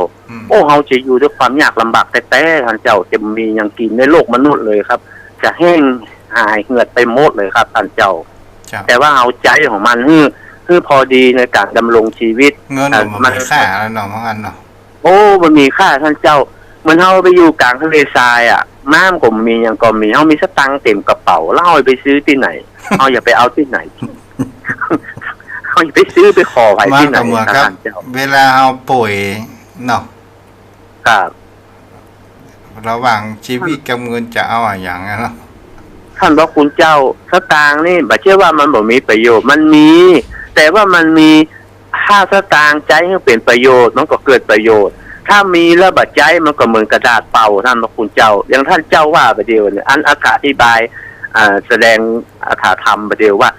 [SPEAKER 2] โอ้เฮาจะอยู่ด้วยความยากลำบากแต่ท่านเจ้าจะมีหยังกินในโลกมนุษย์เลยครับ จะแห้งหายเหือดไปหมดเลยครับท่านเจ้า แต่ว่าเอาใจของมันคือพอดีในการดำรงชีวิต
[SPEAKER 1] เงินมันมีค่าแล้วเนาะมันอันเนาะ
[SPEAKER 2] โอ้มันมีค่าท่านเจ้าเหมือนเฮาไปอยู่กลางทะเลทรายอ่ะน้ำก็มีหยังก็มีเฮามีสตังค์เต็มกระเป๋าแล้วเฮาไปซื้อที่ไหน เฮาอย่าไปเอาที่ไหน เฮาอย่าไปซื้อไปขอไผที่ไหน
[SPEAKER 1] ครับ
[SPEAKER 2] ท่านเจ้า
[SPEAKER 1] เวลาเฮาป่วยเนาะ
[SPEAKER 2] ครับ
[SPEAKER 1] ระหว่างชีวิตกับเงินจะเอาอย่างนั้นเนาะ
[SPEAKER 2] ท่านพระคุณเจ้าสตางค์นี่บ่เชื่อว่ามันบ่มีประโยชน์มันมี แต่ว่ามันมีค่าสตางค์ใจให้เป็นประโยชน์มันก็เกิดประโยชน์ ถ้ามีแล้วบัดใจมันก็เหมือนกระดาษเป่าท่านพระคุณเจ้าอย่างท่านเจ้าว่าประเดี๋ยวเนี่ยอันอากาศอธิบายแสดงอถาธรรมประเดี๋ยวว่า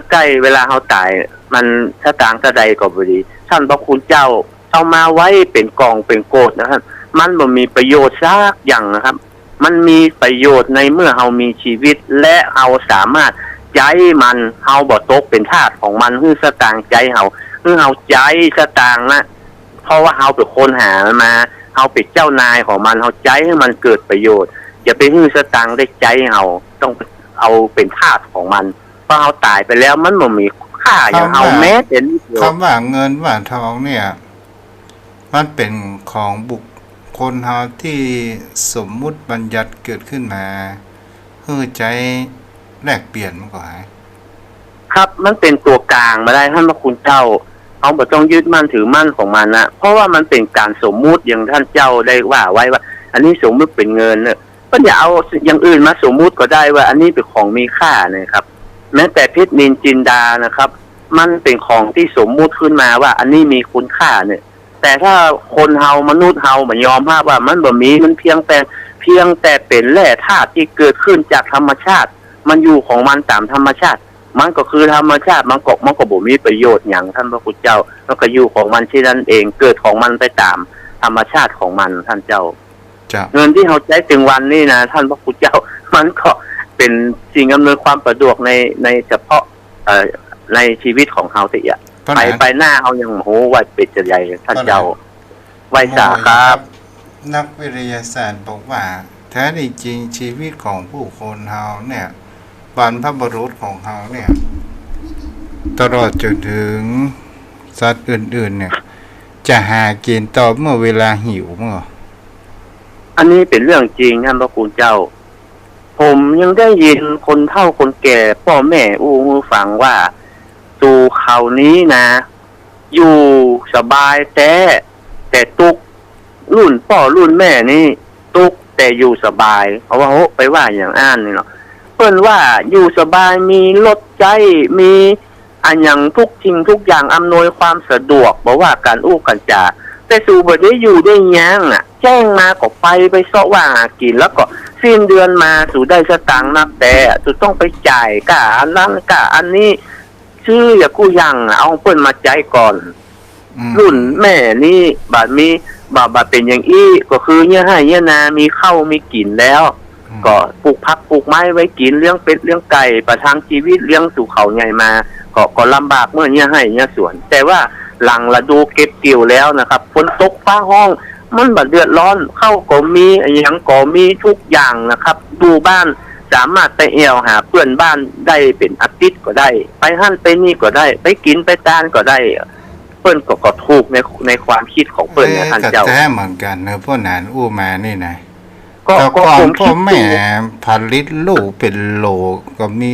[SPEAKER 2] ใกล้เวลาเฮาตายมันสตางค์เท่าใดก็บ่ดีท่านพระคุณเจ้าเอามาไว้เป็นกองเป็นโกดนะครับมันบ่มีประโยชน์สักอย่างนะครับ มันมีประโยชน์ในเมื่อเฮามีชีวิตและเฮาสามารถใจมันเฮาบ่ตกเป็นทาสของมันฮื้อสตางค์ใจเฮาฮื้อเฮาใจสตางค์นะเพราะว่าเฮาเป็นคนหามันมาเฮาเป็นเจ้านายของมันเฮาใจให้มันเกิดประโยชน์อย่าไปฮื้อสตางค์ได้ใจเฮาต้องเอาเป็นทาสของมันเพราะเฮาตายไปแล้วมันบ่มีค่าอย่างเฮาแม้แต่นิดเดียว
[SPEAKER 1] คำว่าเงินว่าทองเนี่ยมันเป็นของบุคคลเฮาที่สมมุติบัญญัติเกิดขึ้นมาเพื่อใจแลกเปลี่ยนมันก็หาย
[SPEAKER 2] ครับมันเป็นตัวกลางมาได้ท่านพระคุณเจ้าเอาบ่ต้องยึดมั่นถือมั่นของมันนะเพราะว่ามันเป็นการสมมุติอย่างท่านเจ้าได้ว่าไว้ว่า อันนี้สมมุติเป็นเงินเนี่ยก็อย่าเอาอย่างอื่นมาสมมุติก็ได้ว่า อันนี้เป็นของมีค่านะครับ แม้แต่เพชรนินจินดานะครับ มันเป็นของที่สมมุติขึ้นมาว่า อันนี้มีคุณค่าเนี่ย แต่ถ้าคนเฮามนุษย์เฮาบ่ยอมรับว่ามันบ่มีมันเพียงแต่เป็นแร่ธาตุที่เกิดขึ้นจากธรรมชาติ มันอยู่ของมันตามธรรมชาติ มันก็คือธรรมชาติมันก็บ่มีประโยชน์หยังท่านพระคุณเจ้ามันก็อยู่ของมันเช่นนั้นเองเกิดของมันไปตามธรรมชาติของมันท่านเจ้า เงินที่เฮาใช้ถึงวันนี้นะท่านพระคุณเจ้า มันก็เป็นสิ่งอำนวยความสะดวกในเฉพาะในชีวิตของเฮาติอ่ะไปหน้าเฮายังโหว่าเป็นจะใหญ่ท่านเจ้าไว้สาครับ
[SPEAKER 1] นักวิทยาศาสตร์บอกว่าแท้จริงชีวิตของผู้คนเฮาเนี่ยบรรพบุรุษของเฮาเนี่ยตลอดจนถึงสัตว์อื่นๆเนี่ยจะหากินต่อเมื่อเวลาหิวมั้ง
[SPEAKER 2] อันนี้เป็นเรื่องจริงท่านพระคุณเจ้า ผมยังได้ยินคนเฒ่าคนแก่พ่อแม่อู้ฟังว่าสู่เขานี้นะ อยู่สบายแต่ตุกรุ่นพ่อรุ่นแม่นี่ตุกแต่อยู่สบายเพราะว่าโหไปว่าอย่างอ่านนี่เนาะเพิ่นว่าอยู่สบายมีรถใจมีอันอย่างทุกสิ่งทุกอย่างอำนวยความสะดวกบ่ว่าการอู้กันจาแต่สู่บ่ได้อยู่ได้ยังอ่ะแจ้งมาก็ไปเสาะว่าหากินแล้วก็สิ้นเดือนมาสู่ได้สตางค์นับแต่สุดต้องไปจ่ายกะอันนั้นกะอันนี้ชื่ออย่ากู้ยังเอาเพิ่นมาใจายก่อนรุ่นแม่นี่บาดมีบาดเป็นอย่างอี้ก็คือเนี่ยให้เนี่ยนามีข้าวมีกินแล้วก็ปลูกผักปลูกไม้ไว้กินเลี้ยงเป็ดเลี้ยงไก่ประทังชีวิตเลี้ยงสู่เขาใหญ่มาก็ลำบากเมื่อเนี่ยให้เนี่ยสวนแต่ว่าหลังฤดูเก็บเกี่ยวแล้วนะครับฝนตกฟ้าห้องมันบ่เดือดร้อนเข้าก็มีหยังก็มีทุกอย่างนะครับดูบ้านสามารถไปแอวหาเพื่อนบ้านได้เป็นอาทิตย์ก็ได้ไปหั่นไปนี่ก็ได้ไปกินไปทานก็ได้เปิ้นก็ถูกในความคิดของเปิ้นนะท่านเจ้า
[SPEAKER 1] แท้เหมือนกันเนอะพวกนั้นอู้มานี่นะ
[SPEAKER 2] ก็
[SPEAKER 1] ผม
[SPEAKER 2] คิด
[SPEAKER 1] แม่ผลิตลูกเป็นโลก็มี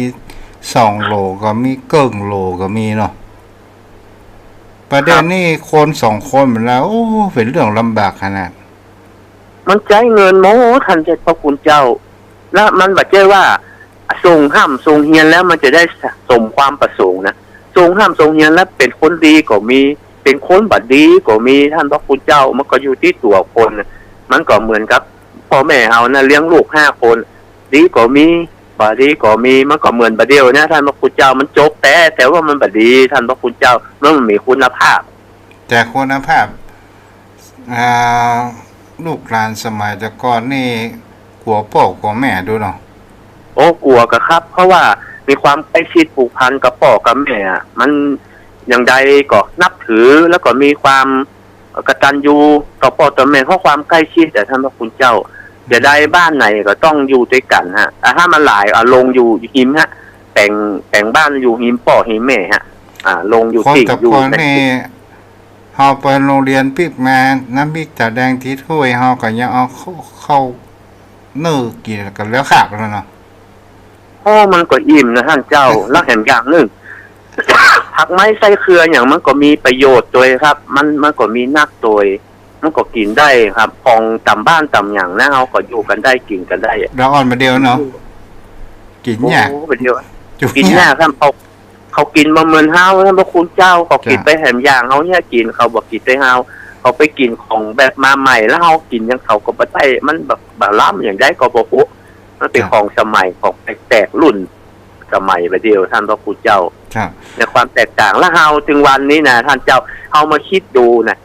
[SPEAKER 1] 2โลก็มีเกิ้งโลก็มีเนาะประเด็นนี้คน2คนมันแล้วโอ้เป็นเรื่องลำบากขนาด
[SPEAKER 2] มันใจเงินโมท่านเจ้าพระคุณเจ้าแล้วมันบ่ใช่ว่าส่งห้ามส่งเฮียนแล้วมันจะได้สมความประสงค์นะส่งห้ามส่งเฮียนแล้วเป็นคนดีก็มีเป็นคนบ่ดีก็มีท่านพระคุณเจ้ามันก็อยู่ที่ตัวคนมันก็เหมือนกับพ่อแม่เฮานะเลี้ยงลูก5คนดีก็มีบ่ดีก็มีมันก็เหมือนบ่เดียวนะท่านพระคุณเจ้ามันจบแต่ว่ามันบ่ดีท่านพระคุณเจ้ามันมีคุณภาพ
[SPEAKER 1] แต่คุณภาพ อ่าลูกหลานสมัยแต่ก่อนนี่กลัวพ่อกลัวแม่ดูเนาะ
[SPEAKER 2] โอ้กลัวกะครับ เพราะว่ามีความใกล้ชิดผูกพันกับพ่อกับแม่อะมันอย่างใดก็นับถือแล้วก็มีความกตัญญูต่อพ่อต่อแม่เพราะความใกล้ชิดแต่ท่านพระคุณเจ้าจะได้บ้านไหนก็ต้องอยู่ด้วยกันฮะถ้ามันหลายลงอยู่หิมฮะแต่งบ้านอยู่หิมพ่อหิมแม่ฮะลงอยู่
[SPEAKER 1] คน
[SPEAKER 2] ติ่ง
[SPEAKER 1] แต่
[SPEAKER 2] อยู่
[SPEAKER 1] ก่อนนี่เฮาไปโรงเรียนปิกมาน้ำพริกตาแดงที่ถ้วยเฮาก็ยังเอาเข้าเนื้อกินกันแล้วขากแล้วเนาะ
[SPEAKER 2] พ่อมันก็อิ่มนะท่านเจ้าแล้วแถมอย่างหนึ่ง ผักไม้ไส้เครืออย่างมันก็มีประโยชน์โดยครับ มันก็มีนักโดยมันก็กินได้ครับของต่ำบ้านต่ำอย่างนะเขาก็อยู่กันได้กินกันได้
[SPEAKER 1] เราอ่อนมาเดียวเนาะกิน
[SPEAKER 2] โอ้
[SPEAKER 1] ยาก
[SPEAKER 2] ไปเดียว
[SPEAKER 1] จุ
[SPEAKER 2] กินยากครับเขากินมาเหมือนเฮาท่านพระคุณเจ้าเขากินไปแถมอย่างเขาเนี่ยกินเขาบอกกินไปเฮาเขาไปกินของแบบมาใหม่แล้วเขากินยังเขาก็บ่ได้มันแบบล้ำอย่างได้ก็บ่ฮู้มันเป็นของสมัยของแตกรุ่นสมัยไปเดียวท่านพระคุณเจ้า
[SPEAKER 1] ครับ
[SPEAKER 2] ในความแตกต่างแล้วเฮาถึงวันนี้นะท่านเจ้าเฮามาคิดดูนะ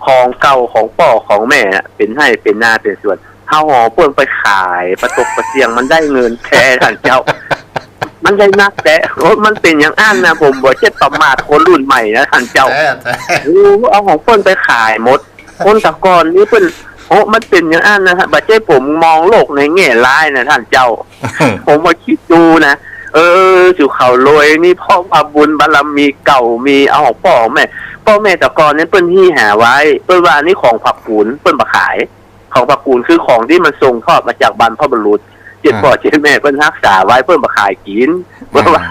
[SPEAKER 2] ของเก่าของพ่อของแม่น่ะเป็นให้เป็นหน้าเป็นส่วนเฮาห่อเพิ่งไปขายประตกประเสียงมันได้เงินแค่ท่านเจ้า มันได้นักแต่มันเป็นอย่างอันนะผมบอกเจ็ดประมาทคนรุ่นใหม่นะท่านเจ้าเอาของเพิ่นไปขายหมด คนแตะกอนนี่เพิ่นมันเป็นอย่างอันนะฮะบัดเจ้ผมมองโลกในแง่ร้ายนะท่านเจ้า ผมมาคิดดูนะจุเขารวยนี่พ่อว่าบุญบารมีเก่ามีเอาของพ่อแม่แต่ก่อนนี่เปิ้นที่หาไว้เปิ้นว่านี่ของผักกูนเปิ้นมาขาย ของผักกูนคือของที่มันส่งทอดมาจากบรรพบุรุษเจ็ดพ่อเจ็ดแม่เปิ้นรักษาไว้เปิ้นมาขายกินเปิ้นว่า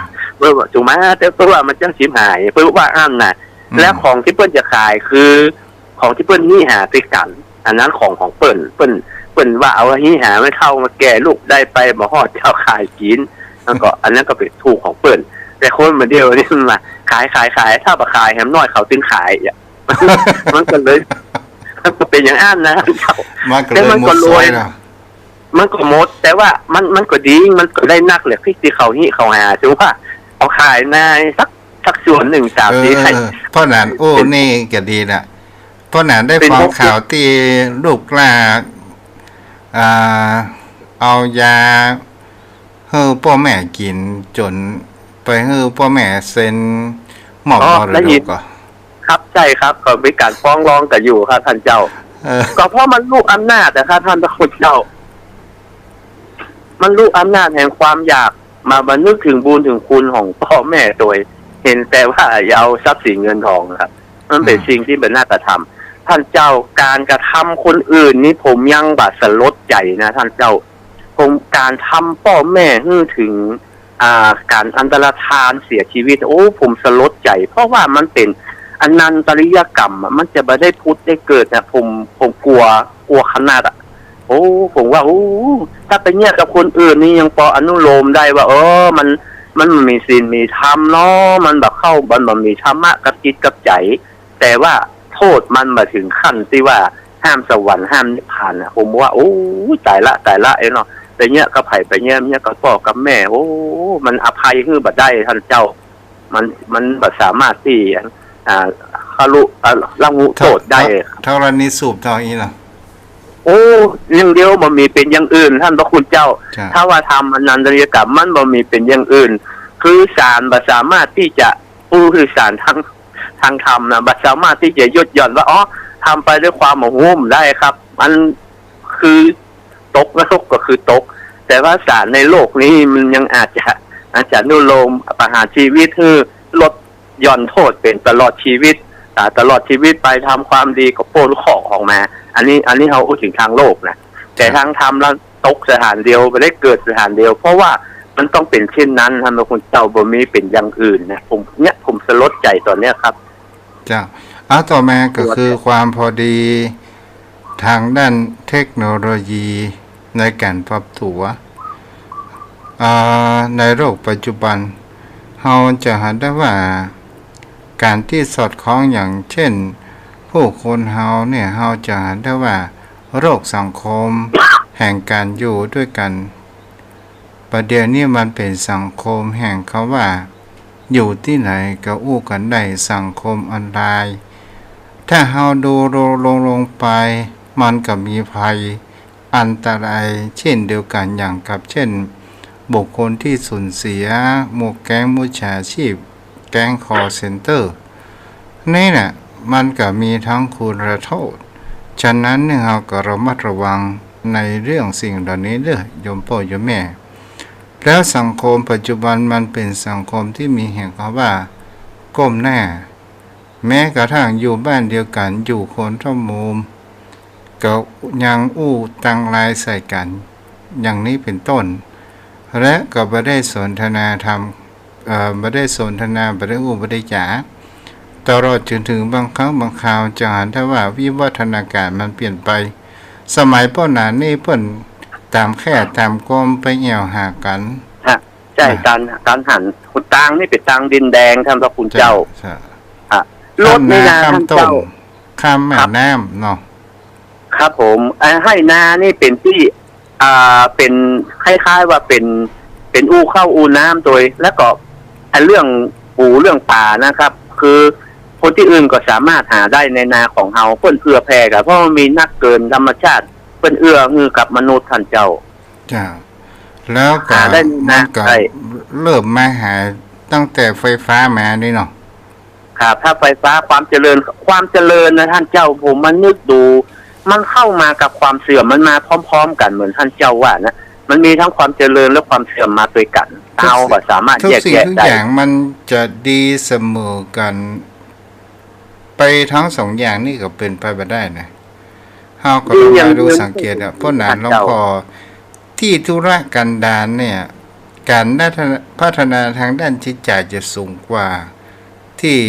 [SPEAKER 2] ถูกไหมแต่เปิ้นว่ามันจังชิมหายเปิ้นว่าอันน่ะและของที่เปิ้นจะขายคือของที่เปิ้นนี่หาด้วยกัน อันนั้นของเปิ้นว่าเอาที่หาไม่เข้ามาแก่ลูกได้ไปมาฮอดเจ้าขายกินแล้วก็อันนั้นก็เป็นถูกของเปิ้นแต่คนมาเดียวนี่มันมาขายถ้ามาขายแฮมน้อยเขาตึงขายอ่ะ มันก็เลยมันก็เป็นอย่างนั้นนะแต่มันก็รวยมันก็หมดแต่ว่ามันก็ดีมันก็ได้นักเลยที่เขาหาถือว่าเอาขายในสักส่วนหนึ่งตามที่ให้
[SPEAKER 1] เพราะนั้นโอ้นี่ก็ดีนะเพราะนั้นได้ฟังข่าวที่ลูกหลานเอายาให้พ่อแม่กินจนไปให้พ่อแม่เซ็นหมอบมรดกก็
[SPEAKER 2] ครับใช่ครับก็มีการฟ้องร้องกันอยู่ครับท่านเจ้าก็เพราะมันลูกอำนาจนะครับท่านพระคุณเจ้ามันลูกอำนาจแห่งความอยากมาบรรนึกถึงบุญถึงคุณของพ่อแม่โดยเห็นแต่ว่าอย่าเอาทรัพย์สินเงินทองครับมันเป็นสิ่งที่เป็นน่ากระทำท่านเจ้าการกระทำคนอื่นนี่ผมยังบาดสลดใจนะท่านเจ้าผมการทำพ่อแม่ถึงการอันตรธานเสียชีวิตโอ้ผมสลดใจเพราะว่ามันเป็นอนันตริยกรรมมันจะไม่ได้พุทธได้เกิดนะผมกลัวขนาดโอ้ผมว่าถ้าไปเนี่ยกับคนอื่นนี่ยังพออนุโลมได้ว่ามันมีศีลมีธรรมเนาะมันแบบเข้ามันมีธรรมะกับจิตกับใจแต่ว่าโทษมันมาถึงขั้นที่ว่าห้ามสวรรค์ห้ามนิพพานนะผมว่าโอ้ตายละไอ้เนาะแต่เนี่ยก็ไผ่ไปเนี่ยก็พ่อกับแม่โอ้มันอภัยคือบัดได้ท่านเจ้ามันบัดสามารถที่คารุละงูโทษได้
[SPEAKER 1] เท่านี้สูบเท่านี้เนาะ
[SPEAKER 2] โอ้ยังเดียวมันมีเป็นอย่างอื่นท่านพระคุณเจ้าถ้าว่าทำอนันตริยกรรมมันบ่มีเป็นอย่างอื่นคือศาลบัดสามารถที่จะคือศาลทางธรรมนะบัดสามารถที่จะยดหย่อนว่าทำไปด้วยความโง่ได้ครับมันคือตกนรกก็คือตกแต่ว่าศาลในโลกนี้มันยังอาจจะนุโลมประหารชีวิตคือลดหย่อนโทษเป็นตลอดชีวิตตลอดชีวิตไปทำความดีกับโปรขออกมาอันนี้เขาพูดถึงทางโลกนะแต่ทางธรรมแล้วตกสถานเดียวไม่ได้เกิดสถานเดียวเพราะว่ามันต้องเป็นเช่นนั้นท่านพระคุณเจ้าบ่มีเป็นอย่างอื่นนะผมสลดใจตอนเนี้ยครับ
[SPEAKER 1] จ้าต่อมาก็คือความพอดีทางด้านเทคโนโลยีในการปรับตัวในโลกปัจจุบันเราจะเห็นได้ว่าการที่สอดคล้องอย่างเช่นผู้คนเฮาเนี่ยเฮาจะเห็นได้ว่าโรคสังคม แห่งการอยู่ด้วยกันประเดี๋ยวนี้มันเป็นสังคมแห่งเขาว่าอยู่ที่ไหนก็อู้กันได้สังคมออนไลน์ ถ้าเฮาดูลงไปมันก็มีภัยอันตรายเช่นเดียวกันอย่างกับเช่นบุคคลที่สูญเสียหมู่แก๊งมิจฉาชีพแก๊งคอลเซ็นเตอร์นี่น่ะมันก็มีทั้งคุณและโทษฉะนั้นเนี่ยเราก็ระมัดระวังในเรื่องสิ่งเหล่านี้เด้อโยมพ่อโยมแม่แล้วสังคมปัจจุบันมันเป็นสังคมที่มีแห่งคำว่าก้มหน้าแม้กระทั่งอยู่บ้านเดียวกันอยู่คนละมุมก็ยังอู้ตังลายใส่กันอย่างนี้เป็นต้นและก็บ่ได้สนทนาธรรมบ่ได้สนทนาบ่ได้อู้บ่ได้จ๋าตลอดจนถึงบางครั้งบางคราวจะเห็นได้ว่าวิวัฒนาการมันเปลี่ยนไปสมัยป้อนหนานี่เพิ่นตามแค่ตามกลมไปแอวหากัน
[SPEAKER 2] ใช่การหันคุณตางนี่เป็นตางดินแดงท่านพระคุณเจ้ารถในนาท่านเจ้า
[SPEAKER 1] ข้ามแม่น้ำเนาะ
[SPEAKER 2] ครับผมให้นานี่เป็นที่เป็นคล้ายๆว่าเป็นอู้เข้าอู้น้ำโดยแล้วก็เรื่องปูเรื่องป่านะครับคือคนที่อื่นก็สามารถหาได้ในนาของเฮาเพื่อนเพื่อแพร่กันเพราะมันมีนักเกินธรรมชาติเพื่อนเอื้อกับมนุษย์ท่านเจ้า
[SPEAKER 1] จ้าแล้วก็มันก็เริ่มมาหาตั้งแต่ไฟฟ้ามานี่เนาะ
[SPEAKER 2] ครับถ้าไฟฟ้าความเจริญนะท่านเจ้าผมมันนึกดูมันเข้ามากับความเสื่อมมันมาพร้อมๆกันเหมือนท่านเจ้าว่านะมันมีทั้งความเจริญและความเสื่อมมาด้วยกันเอาก็สามารถแยกแยะได้
[SPEAKER 1] ทุกอย่างมันจะดีเสมอกันไปทั้งสองอย่างนี่ก็เป็นไปบ่ได้นะเฮาก็ต้องมาดูสังเกตเพราะนั้นหลวงพ่อที่ธุรกันดารเนี่ยการพัฒนาทางด้านจิตใจจะสูงกว่าที่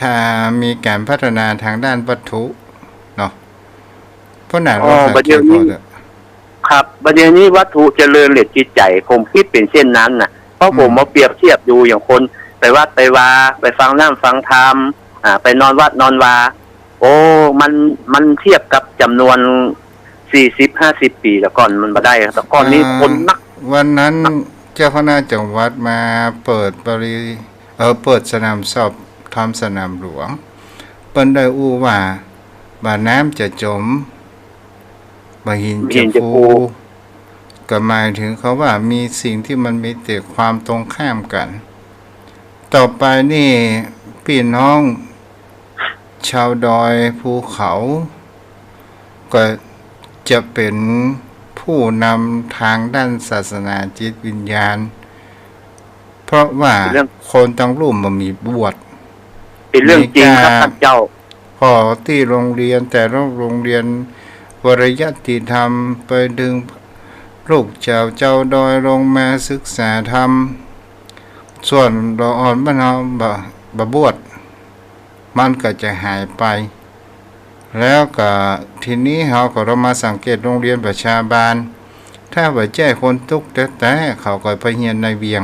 [SPEAKER 1] ถ้ามีการพัฒนาทางด้านวัตถุเนาะเพราะนั้นเราสังเกตพอ
[SPEAKER 2] ครับประเด็นนี้วัตถุเจริญเหล็กจิตใจผมคิดเป็นเช่นนั้นน่ะเพราะผมมาเปรียบเทียบดูอย่างคนไปวัดไปวาไปฟังน้ำฟังธรรมไปนอนวัดนอนวาโอ้มันเทียบกับจำนวน40-50 ปีแต่ก่อนมันบ่ได้แต่ก่อนนี้คนนัก
[SPEAKER 1] วันนั้นเจ้าคณะจังหวัดมาเปิดสนามสอบทำสนามหลวงเปิ้นได้อู้ว่าบ่าน้ำจะจมบ่หินจะฟูก็หมายถึงเขาว่ามีสิ่งที่มันมีแต่ความตรงข้ามกันต่อไปนี่พี่น้องชาวดอยภูเขาก็จะเป็นผู้นำทางด้านศาสนาจิตวิญญาณเพราะว่าคนทั้งรูปมันมีบวช
[SPEAKER 2] เป็นเรื่องจริงครับท่านเจ้า
[SPEAKER 1] พอที่โรงเรียนแต่ละโรงเรียนวรยติธรรมไปดึงลูกเจ้าดอยลงมาศึกษาธรรมส่วนเราอ่อนบ้านเราบวชมันก็จะหายไปแล้วก็ทีนี้เราก็เรามาสังเกตโรงเรียนประชาบาลถ้าว่าแจ้คนทุกข์แต่เขาก็ไปเรียนในเวียง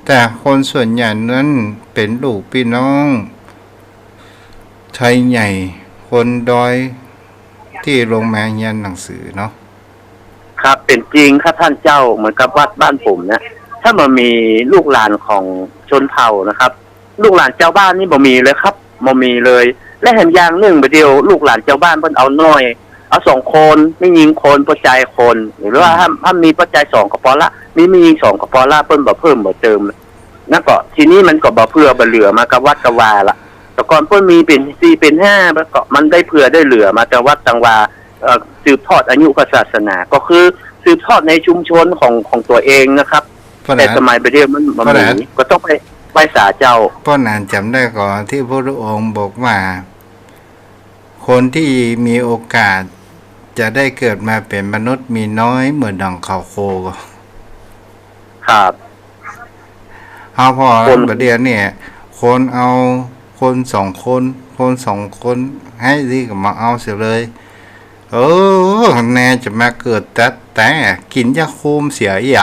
[SPEAKER 1] แต่คนส่วนใหญ่นั้นเป็นลูกพี่น้องไทยใหญ่คนดอยที่ลงมาเรียนหนังสือเนาะ
[SPEAKER 2] ครับเป็นจริงครับท่านเจ้าเหมือนกับวัดบ้านผมนะถ้ามันมีลูกหลานของชนเผ่านะครับลูกหลานเจ้าบ้านนี่บ่มีเลยครับบ่มีเลยและเห็นอย่างหนึ่งประเดียวลูกหลานเจ้าบ้านเพิ่นเอาน้อยเอา2 คนไม่ยิงคนปัจจัยคนหรือว่าถ้ามีปัจจัย2ก็พอละมีไม่ยิง2ก็พอละเพิ่นบ่เพิ่มบ่เติมนั่นก็ทีนี้มันก็บ่เพื่อบ่เหลือมากับวัดกะวาละแต่ก่อนเพิ่นมีเป็น4เป็น5แล้วก็มันได้เผื่อได้เหลือมาแต่วัดจังหวาสืบทอดอายุศาสนาก็คือสืบทอดในชุมชนของตัวเองนะครับแต่สมัยประเดี๋ยวมันมีก็ต้องไปสาเจ้า
[SPEAKER 1] พ่อนานจำได้ก่อนที่พระองค์บอกว่าคนที่มีโอกาสจะได้เกิดมาเป็นมนุษย์มีน้อยเหมือนดังเขาโค
[SPEAKER 2] ครับ
[SPEAKER 1] เอาพอประเดี๋ยวเนี่ยคนเอาคน2 คนให้ที่ก็มาเอาเสียเลยแน่จะมาเกิดแต่กินยาคุมเสียอีก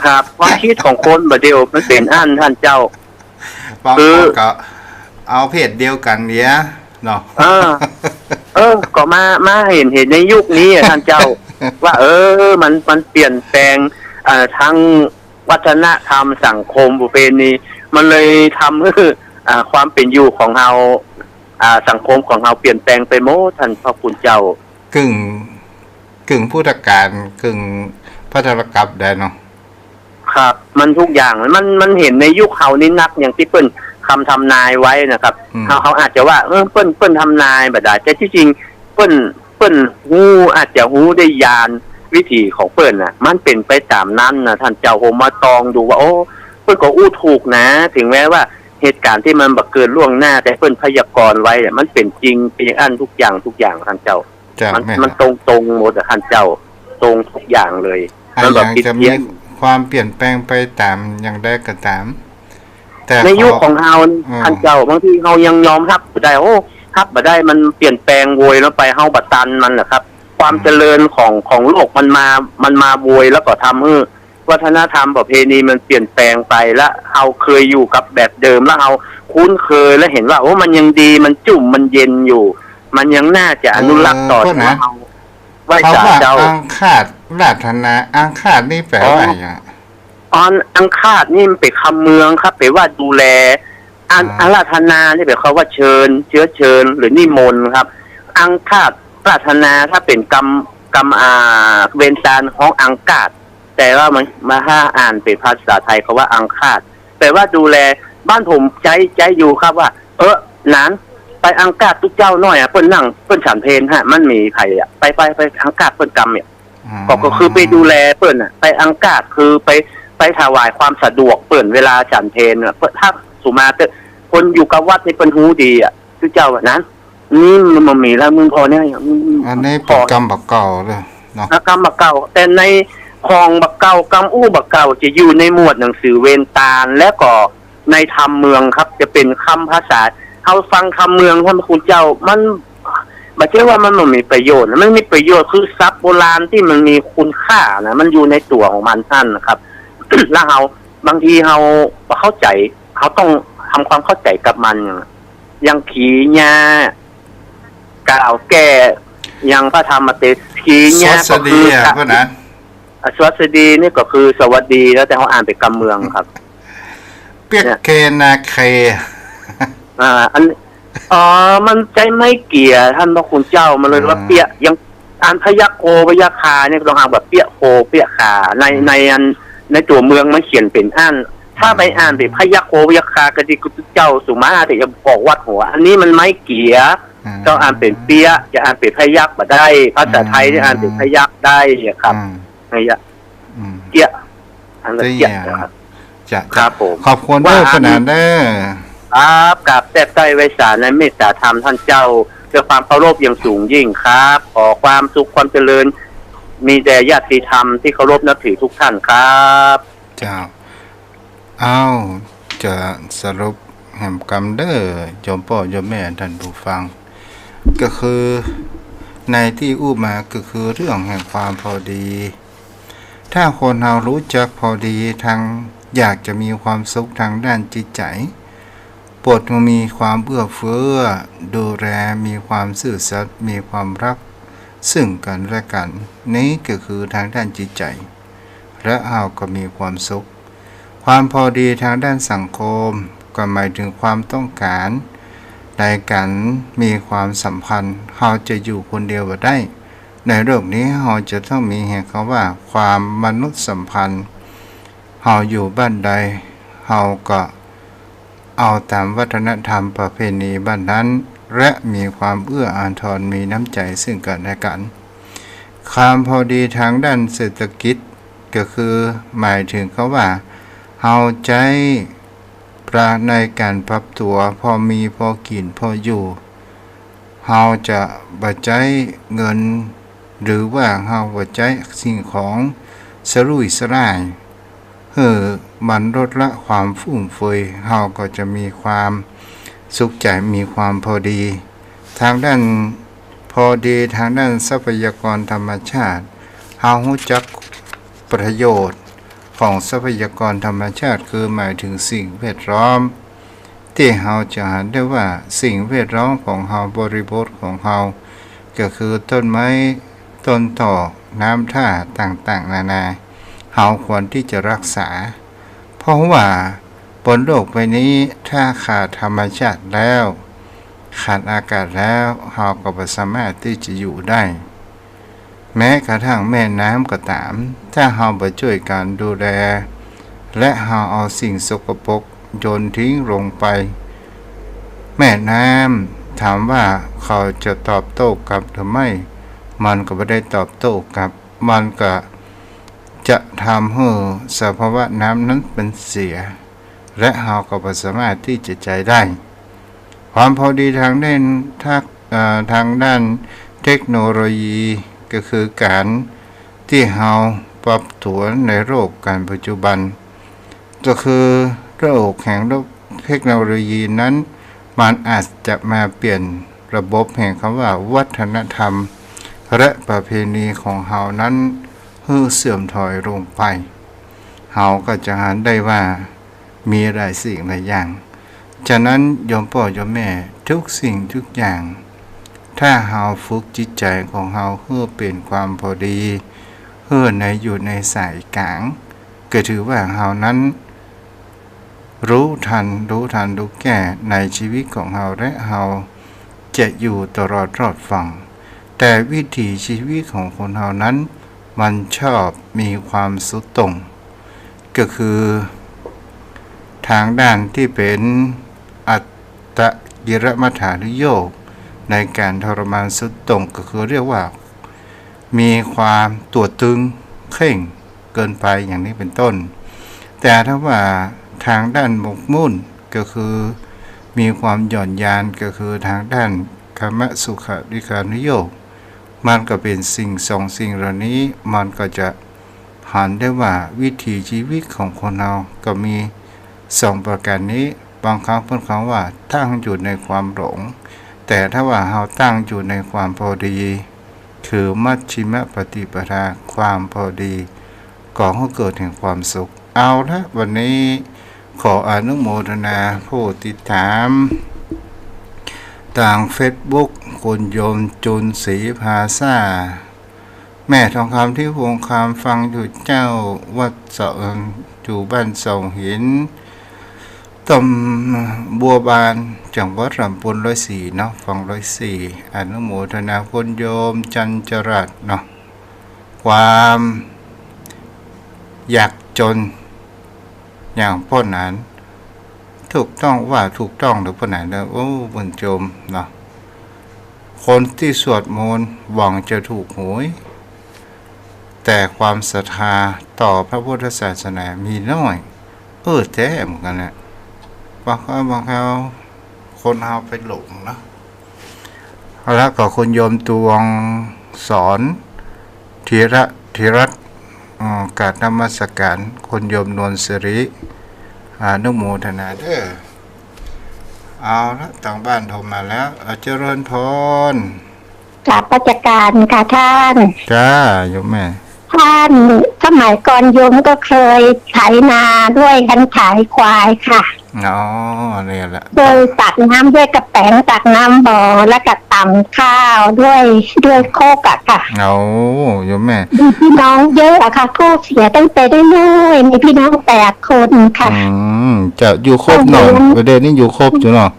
[SPEAKER 2] ครับความคิดของคนประเดี๋ยวมันเป็นอันท่านเจ้า
[SPEAKER 1] คือก็เอาเพศเดียวกันเนี้ยเนาะ
[SPEAKER 2] ก็มาเห็นในยุคนี้ท่านเจ้าว่ามันเปลี่ยนแปลงทั้งวัฒนธรรมสังคมประเพณีมันเลยทำให้ความเป็นอยู่ของเรา สังคมของเราเปลี่ยนแปลงไปหมดท่านพระคุณเจ้าก
[SPEAKER 1] ึ่งพุทธการกึ่งพัทรกับได้เนาะ
[SPEAKER 2] ครับมันทุกอย่างมันเห็นในยุคเขานี่นักอย่างที่เปิ้นคำทำนายไว้นะครับเขาอาจจะว่าเปิ้นทำนายแบบใดแต่ที่จริงเปิ้นฮู้อาจจะฮู้ได้ยานวิธีของเปิ้นน่ะมันเป็นไปตามนั้นนะท่านเจ้าผมมาตองดูว่าโอ้เปิ้นก็อู้ถูกนะถึงแม้ว่าเหตุการณ์ที่มันบักเกิดล่วงหน้าแต่เปิ้นพยากรณ์ไว้เนี่ยมันเป็นจริงเป็นอย่างอันทุกอย่างท่านเจ้ามันตรงหมดท่านเจ้าตรงทุกอย่างเลย
[SPEAKER 1] มันแบบจะมีความเปลี่ยนแปลงไปตามอย่างใดก็ตามแต่
[SPEAKER 2] ในยุคของเฮาท่านเจ้าบางทีเฮายังยอมรับบ่ได้โอ้รับบ่ได้มันเปลี่ยนแปลงโวยแล้วไปเฮาบ่ตันมันน่ะครับความเจริญของโลกมันมาโวยแล้วก็ทำให้วัฒนธรรมประเพณีมันเปลี่ยนแปลงไปแล้วเฮาเคยอยู่กับแบบเดิมแล้วเฮาคุ้นเคยแล้วเห็นว่าโอ้มันยังดีมันจุ่มมันเย็นอยู่มันยังน่าจะอนุรักษ์ต่อเฮา
[SPEAKER 1] ไหว้เจ้าอังคาดราธนาอังคาดนี่แปลว่าอะไรอ่ะ
[SPEAKER 2] อังคาดนี่มันเป็นคำเมืองครับแปลว่าดูแลอาราธนานี่แปลว่าเชิญเชื้อเชิญหรือนิมนต์ครับอังคาดราธนาถ้าเป็นกรรมเวนซานของอังกาดแต่ว่ามันมาถ้าอ่านเป็นภาษาไทยเขาว่าอังคาดแปลว่าดูแลบ้านผมใจอยู่ครับว่านั้นไปอังกาดทุกเจ้าน้อยเปิ้นนั่งเปิ้นฉันเพลฮะมันมีไผไปอังกาดเปิ้นกรรมเนี่ยก็คือไปดูแลเปิ้นไปอังกาดคือไปถวายความสะดวกเปิ้นเวลาฉันเพลถ้าสุมาเตคนอยู่กับวัดนี่เปิ้นฮู้ดีทุกเจ้านั้นนี่มันมีแล้วมึงพอเนี่ย
[SPEAKER 1] อันนี้เป็นกรรมบักเก่าเลยเนาะ
[SPEAKER 2] กรรมบักเก่าแต่ในคองบักเก่ากรรมอู้บักเก่าจะอยู่ในหมวดหนังสือเวนตาลและก็ในธรรมเมืองครับจะเป็นคำภาษาเอาฟังคำเมืองท่านคุณเจ้ามันไม่ใช่ว่ามันมีประโยชน์มันมีประโยชน์คือทรัพย์โบราณที่มันมีคุณค่านะมันอยู่ในตัวของมันท่านนะครับ แล้วเราบางทีเราเข้าใจเขาต้องทำความเข้าใจกับมันอย่างขีญากล่าวแก่อย่างพระธรรมเทศขีญา
[SPEAKER 1] ก็คือ
[SPEAKER 2] สวัสดีนี่ก็คือสวัสดีแล้วแต่เขาอ่านเป็นกำเมืองครับ
[SPEAKER 1] เปียกเคนาเค
[SPEAKER 2] มันใจไม่เกี่ยท่านพระคุณเจ้ามันเลยว่าเปียยังอ่านพยัคโคพยัคคาเนี่ยต้องอ่านแบบเปียโคเปียขาในตัวเมืองมันเขียนเป็นอ่านถ้าไปอ่านเป็นพยัคโคพยัคคากระดิกุเจ้าสุมาแต่จะบอกวัดหัวอันนี้มันไม่เกี่ยต้องอ่านเป็นเปียจะอ่านเป็นพยัคมาได้ภาษาไทยที่อ่านเป็นพยัคได้ครับพยัคเกี่ยอันนั้นเกี่ยครับผม
[SPEAKER 1] ขอบคุณด้วยขนาดนี้
[SPEAKER 2] ครับกับแทบใต้ไว้สารและเมตตาธรรมท่านเจ้าเพื่อความเคารพอย่างสูงยิ่งครับขอความสุขความเจริญมีแด่ญาติธรรมที่เคารพนับถือทุกท่านครับ
[SPEAKER 1] เจ้าจะสรุปแห่งกรรมเด้อยมพ่อยมแม่ท่านผู้ฟังก็คือในที่อู้มาก็คือเรื่องแห่งความพอดีถ้าคนเรารู้จักพอดีทางอยากจะมีความสุขทางด้านจิตใจโปรดมีความเอื้อเฟื้อดูแลมีความซื่อสัตย์มีความรักซึ่งกันและกันนี้ก็คือทางด้านจิตใจและเราก็มีความสุขความพอดีทางด้านสังคมก็หมายถึงความต้องการในการมีความสัมพันธ์เราจะอยู่คนเดียวบ่ได้ในโลกนี้เราจะต้องมีเหตุว่าความมนุษยสัมพันธ์เราอยู่บ้านใดเราก็เอาตามวัฒนธรรมประเพณีบ้านนั้นและมีความเอื้ออาทรมีน้ำใจซึ่งกันและกันความพอดีทางด้านเศรษฐกิจก็คือหมายถึงเขาว่าเอาใจปราในการปรับตัวพอมีพอกินพออยู่เราจะบัดใจเงินหรือว่าเราบัดใจสิ่งของสรุ่ยสร่ายมันลดละความฟุ่มเฟือยเราก็จะมีความสุขใจมีความพอดีทางด้านพอดีทางด้านทรัพยากรธรรมชาติเรารู้จักประโยชน์ของทรัพยากรธรรมชาติคือหมายถึงสิ่งแวดล้อมที่เราจะเห็นได้ว่าสิ่งแวดล้อมของเราบริบทของเราก็คือต้นไม้ต้นตอกน้ำท่าต่างๆนานาเราควรที่จะรักษาเพราะว่าบนโลกใบนี้ถ้าขาดธรรมชาติแล้ว ขาดอากาศแล้วเราก็บ่สามารถที่จะอยู่ได้ แม้กระทั่งแม่น้ำก็ตามถ้าเราบ่ช่วยกันดูแลและเราเอาสิ่งสกปรกโยนทิ้งลงไปแม่น้ำถามว่าเขาจะตอบโต้กลับหรือไม่มันก็ไม่ได้ตอบโต้กลับมันก็จะทำให้สภาวะน้ำนั้นเป็นเสียและเราก็บ่สามารถที่จะใจได้ความพอดีทางด้านเทคโนโลยีก็คือการที่เราปรับตัวในโลกการปัจจุบันก็คือโลกแห่งเทคโนโลยีนั้นมันอาจจะมาเปลี่ยนระบบแห่งคำว่าวัฒนธรรมและประเพณีของเรานั้นให้เสื่อมถอยลงไปเราก็จะเห็นได้ว่ามีหลายสิ่งหลายอย่างฉะนั้นโยมพ่อโยมแม่ทุกสิ่งทุกอย่างถ้าเราฝึกจิตใจของเราให้เป็นความพอดีให้อยู่ในสายกลางก็ถือว่าเรานั้นรู้ทันรู้แก่ในชีวิตของเราและเราจะอยู่ตลอดรอดฝั่งแต่วิถีชีวิตของคนเรานั้นมันชอบมีความสุดตรงก็คือทางด้านที่เป็นอัตตกิรมัฏฐานุโยคในการทรมานสุดตรงก็คือเรียกว่ามีความตัวตึงเข่งเกินไปอย่างนี้เป็นต้นแต่ถ้าว่าทางด้านหมกมุ่นก็คือมีความหย่อนยานก็คือทางด้านคมสุขวิคานุโยคมันก็เป็นสิ่งสองสิ่งเหล่านี้มันก็จะหันได้ว่าวิถีชีวิตของคนเราก็มีสองประการนี้บางครั้งเพิ่นคำว่าตั้งอยู่ในความหลงแต่ถ้าว่าเราตั้งอยู่ในความพอดีคือมัชฌิมปฏิปทาความพอดีก่อให้เกิดแห่งความสุขเอาละวันนี้ขออนุโมทนาผู้ติดตามทาง Facebook คุณโยมจุนศรีภาษาแม่ทองคำที่วงคำฟังอยู่เจ้าวัดเสาอยู่บ้านเสาหินตำบัวบานจังหวัดลำพูน104เนาะฟัง104อนุโมทนาคุณโยมจันจรัสเนาะความอยากจนอย่างพ่อหนานถูกต้องว่าถูกต้องหรือพ่อหนานแล้วโอ้บุญโจมเนาะคนที่สวดมนต์หวังจะถูกหวยแต่ความศรัทธาต่อพระพุทธศาสนามีน้อยแท้เหมือนกันนะบางครั้งคนเอาไปหลงนะแล้วก็คุณโยมตวงสอนธีรัตกราบนมัสการคุณโยมนวลสิริอนุโมทนาเด้อเอาละต่างบ้านโทรมาแล้วเจริญพร
[SPEAKER 3] กราบราชการค่ะท่าน
[SPEAKER 1] จ้าโยมแม่
[SPEAKER 3] ท่านสมัยก่อนโยมก็เคยไถนาด้วยกันขายควายค่ะ
[SPEAKER 1] เนี่ยแหละ
[SPEAKER 3] โดยตักน้ำด้วยกระแป้งตักน้ำบ่อแล้วก็ตำข้าวด้วยโคกอะค่ะ
[SPEAKER 1] โยมแม่
[SPEAKER 3] มีพี่น้องเยอะอะค่ะผู้เสียตั้งแต่ได้น้อยมีพี่น้อง8 คนค่ะ
[SPEAKER 1] จะอยู่ครบหน่อยประเด็นนี้อยู่ครบอยู่เนาะ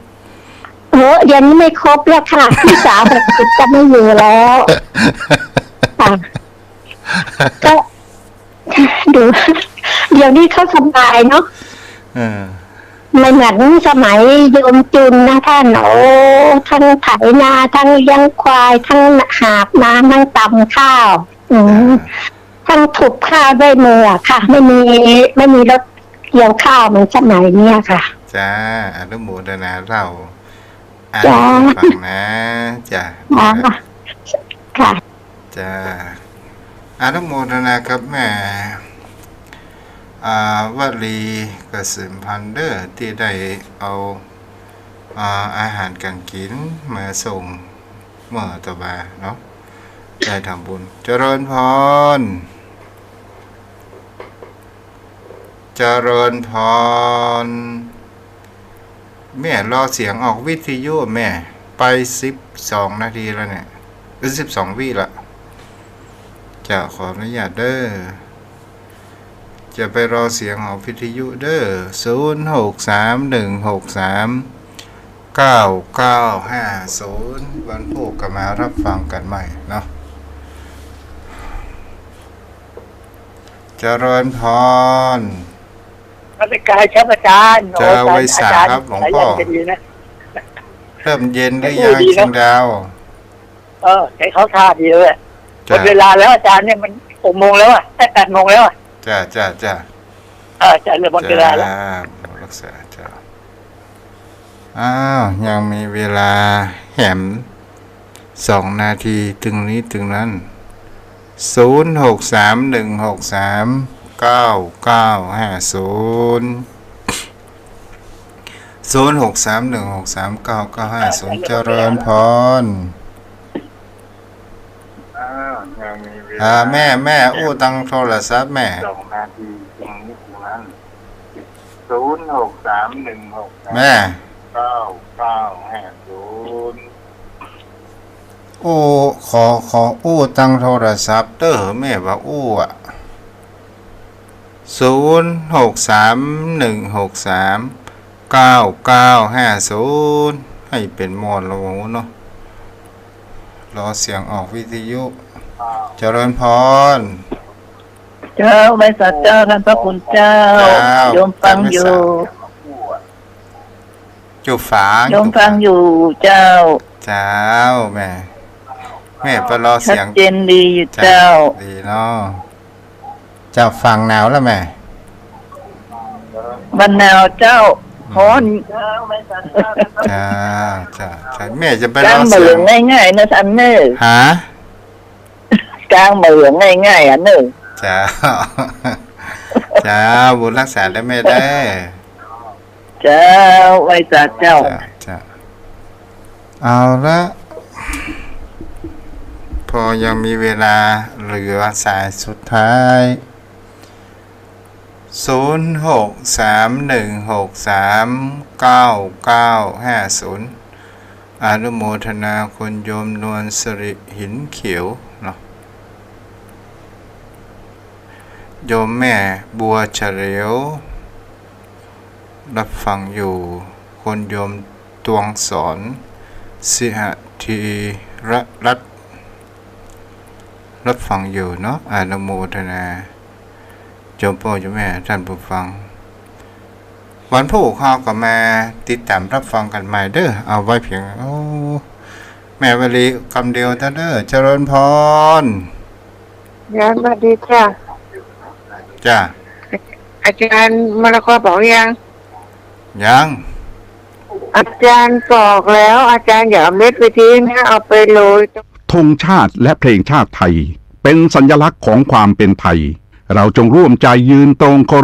[SPEAKER 3] เดี๋ยวนี้ไม่ครบแล้วค่ะพี่สาว60จะไม่อยู่แล้วค่ะก็ดูเดี๋ยวนี้เขาสบายเนาะไม่เหมือนสมัยโยมจุนนะท่านทั้งไถนาทั้งเลี้ยงควายทั้งหาบน้ำทั้งตำข้าวทั้งถูกข้าวด้วยมือค่ะไม่มีรถเกี่ยวข้าวเหมือนสมัยนี้ค่ะ
[SPEAKER 1] จ้าอนุโมทนาเราจ้าฟังนะจ้า
[SPEAKER 3] ค่ะ
[SPEAKER 1] จ้าอนุโมทนาครับแม่วลีกสิมพันเดอร์ที่ได้เอาอาหารการกินมาส่งเมื่อต่อมาเนาะได้ทำบุญเจริญพรแม่รอเสียงออกวิทยุแม่ไป12 นาทีแล้วเนี่ย12 วิละจะขออนุญาตเด้อจะไปรอเสียงออกวิทยุเด้อ063163 9950วันพุธก็มารับฟังกันใหม่เนาะเจริญพร
[SPEAKER 4] พระกายครับอาจารย์
[SPEAKER 1] เจอไว้สาครับหลวงพ่อ
[SPEAKER 4] สายยันเป็นดีนะ
[SPEAKER 1] เริ่มเย็นหรือยังเชียงดาว
[SPEAKER 4] ใช้เขาท่าดีเลยหมดเวลาแล้วอาจารย์เนี่ยมัน6 โมงแล้วอ่ะ8 โมงแล้วอ่ะ
[SPEAKER 1] จ้า
[SPEAKER 4] อาจารย์เลยหมดเวลาแล้ว
[SPEAKER 1] รักษาจ้าอ้าวยังมีเวลาแหม2 นาทีถึงนี้ถึงนั้น0631639950 เจริญพร
[SPEAKER 2] ยังมีเวลา
[SPEAKER 1] แม่อู้ตังโทรศัพท์แม่
[SPEAKER 2] 2 นาทีตรงนี้ตรงนั้น0631639950
[SPEAKER 1] แม่อู้ขออู้ตังโทรศัพท์เด้อแม่ว่าอู้อ่ะ0631639950ให้เป็นโหมดระหูเนาะรอเสียงออกวิทยุเจริญพร
[SPEAKER 4] เจ้าไม่สัตว์เจ้าท่านพระคุณเจ้า
[SPEAKER 1] เจ้า
[SPEAKER 4] โยมฟังอยู่
[SPEAKER 1] จุฝา
[SPEAKER 4] โยมฟังอยู่เจ้า
[SPEAKER 1] เจ้าแม่ไปรอ
[SPEAKER 4] ชั
[SPEAKER 1] เสีย
[SPEAKER 4] ด
[SPEAKER 1] ง
[SPEAKER 4] เจนดีอยู่เจ้า
[SPEAKER 1] ดีเนาะเจ้าฟังหนาวแล้วแม่
[SPEAKER 4] มะนาวเจ้าฮ้อน
[SPEAKER 1] จ้าแม่จะไป
[SPEAKER 4] ก
[SPEAKER 1] ร
[SPEAKER 4] ลา
[SPEAKER 1] อง
[SPEAKER 4] เหมื
[SPEAKER 1] เสีย
[SPEAKER 4] อง งง่ายๆนะท่านเนอ
[SPEAKER 1] หาก
[SPEAKER 4] ลางเหมืองง่ายๆอ่ะเนอ
[SPEAKER 1] จ้าจ้าบุญรักษาได้แม่ได้
[SPEAKER 4] เจ้าไว้สัตว์เจ้า
[SPEAKER 1] จ้าเอาละพอยังมีเวลาเหลือสายสุดท้าย0631639950อนุโมทนาคุณโยมนวลสิริหินเขียวเนาะโยมแม่บัวเฉลียวรับฟังอยู่คุณโยมตวงสอนสิหธีรัตน์รับฟังอยู่เนาะอนุโมทนาโยมพ่อโยมแม่ท่านผู้ฟังวันพรุ่งข้าวก็มาติดตามรับฟังกันใหม่เด้อเอาไว้เพียงแม่วลีคำเดียวเท่าเด้อเจริญพร
[SPEAKER 3] งานสวัสดีจ้ะ
[SPEAKER 1] จ้า
[SPEAKER 3] อาจารย์มรกตบอกยัง
[SPEAKER 1] ยัง
[SPEAKER 3] อาจารย์บอกแล้ว อาจารย์อย่าเอาเม็ดไปทิ้งนะเอาไปโรย
[SPEAKER 5] ธงชาติและเพลงชาติไทย เป็นสัญลักษณ์ของความเป็นไทย เราจงร่วมใจยืนตรงเคารพ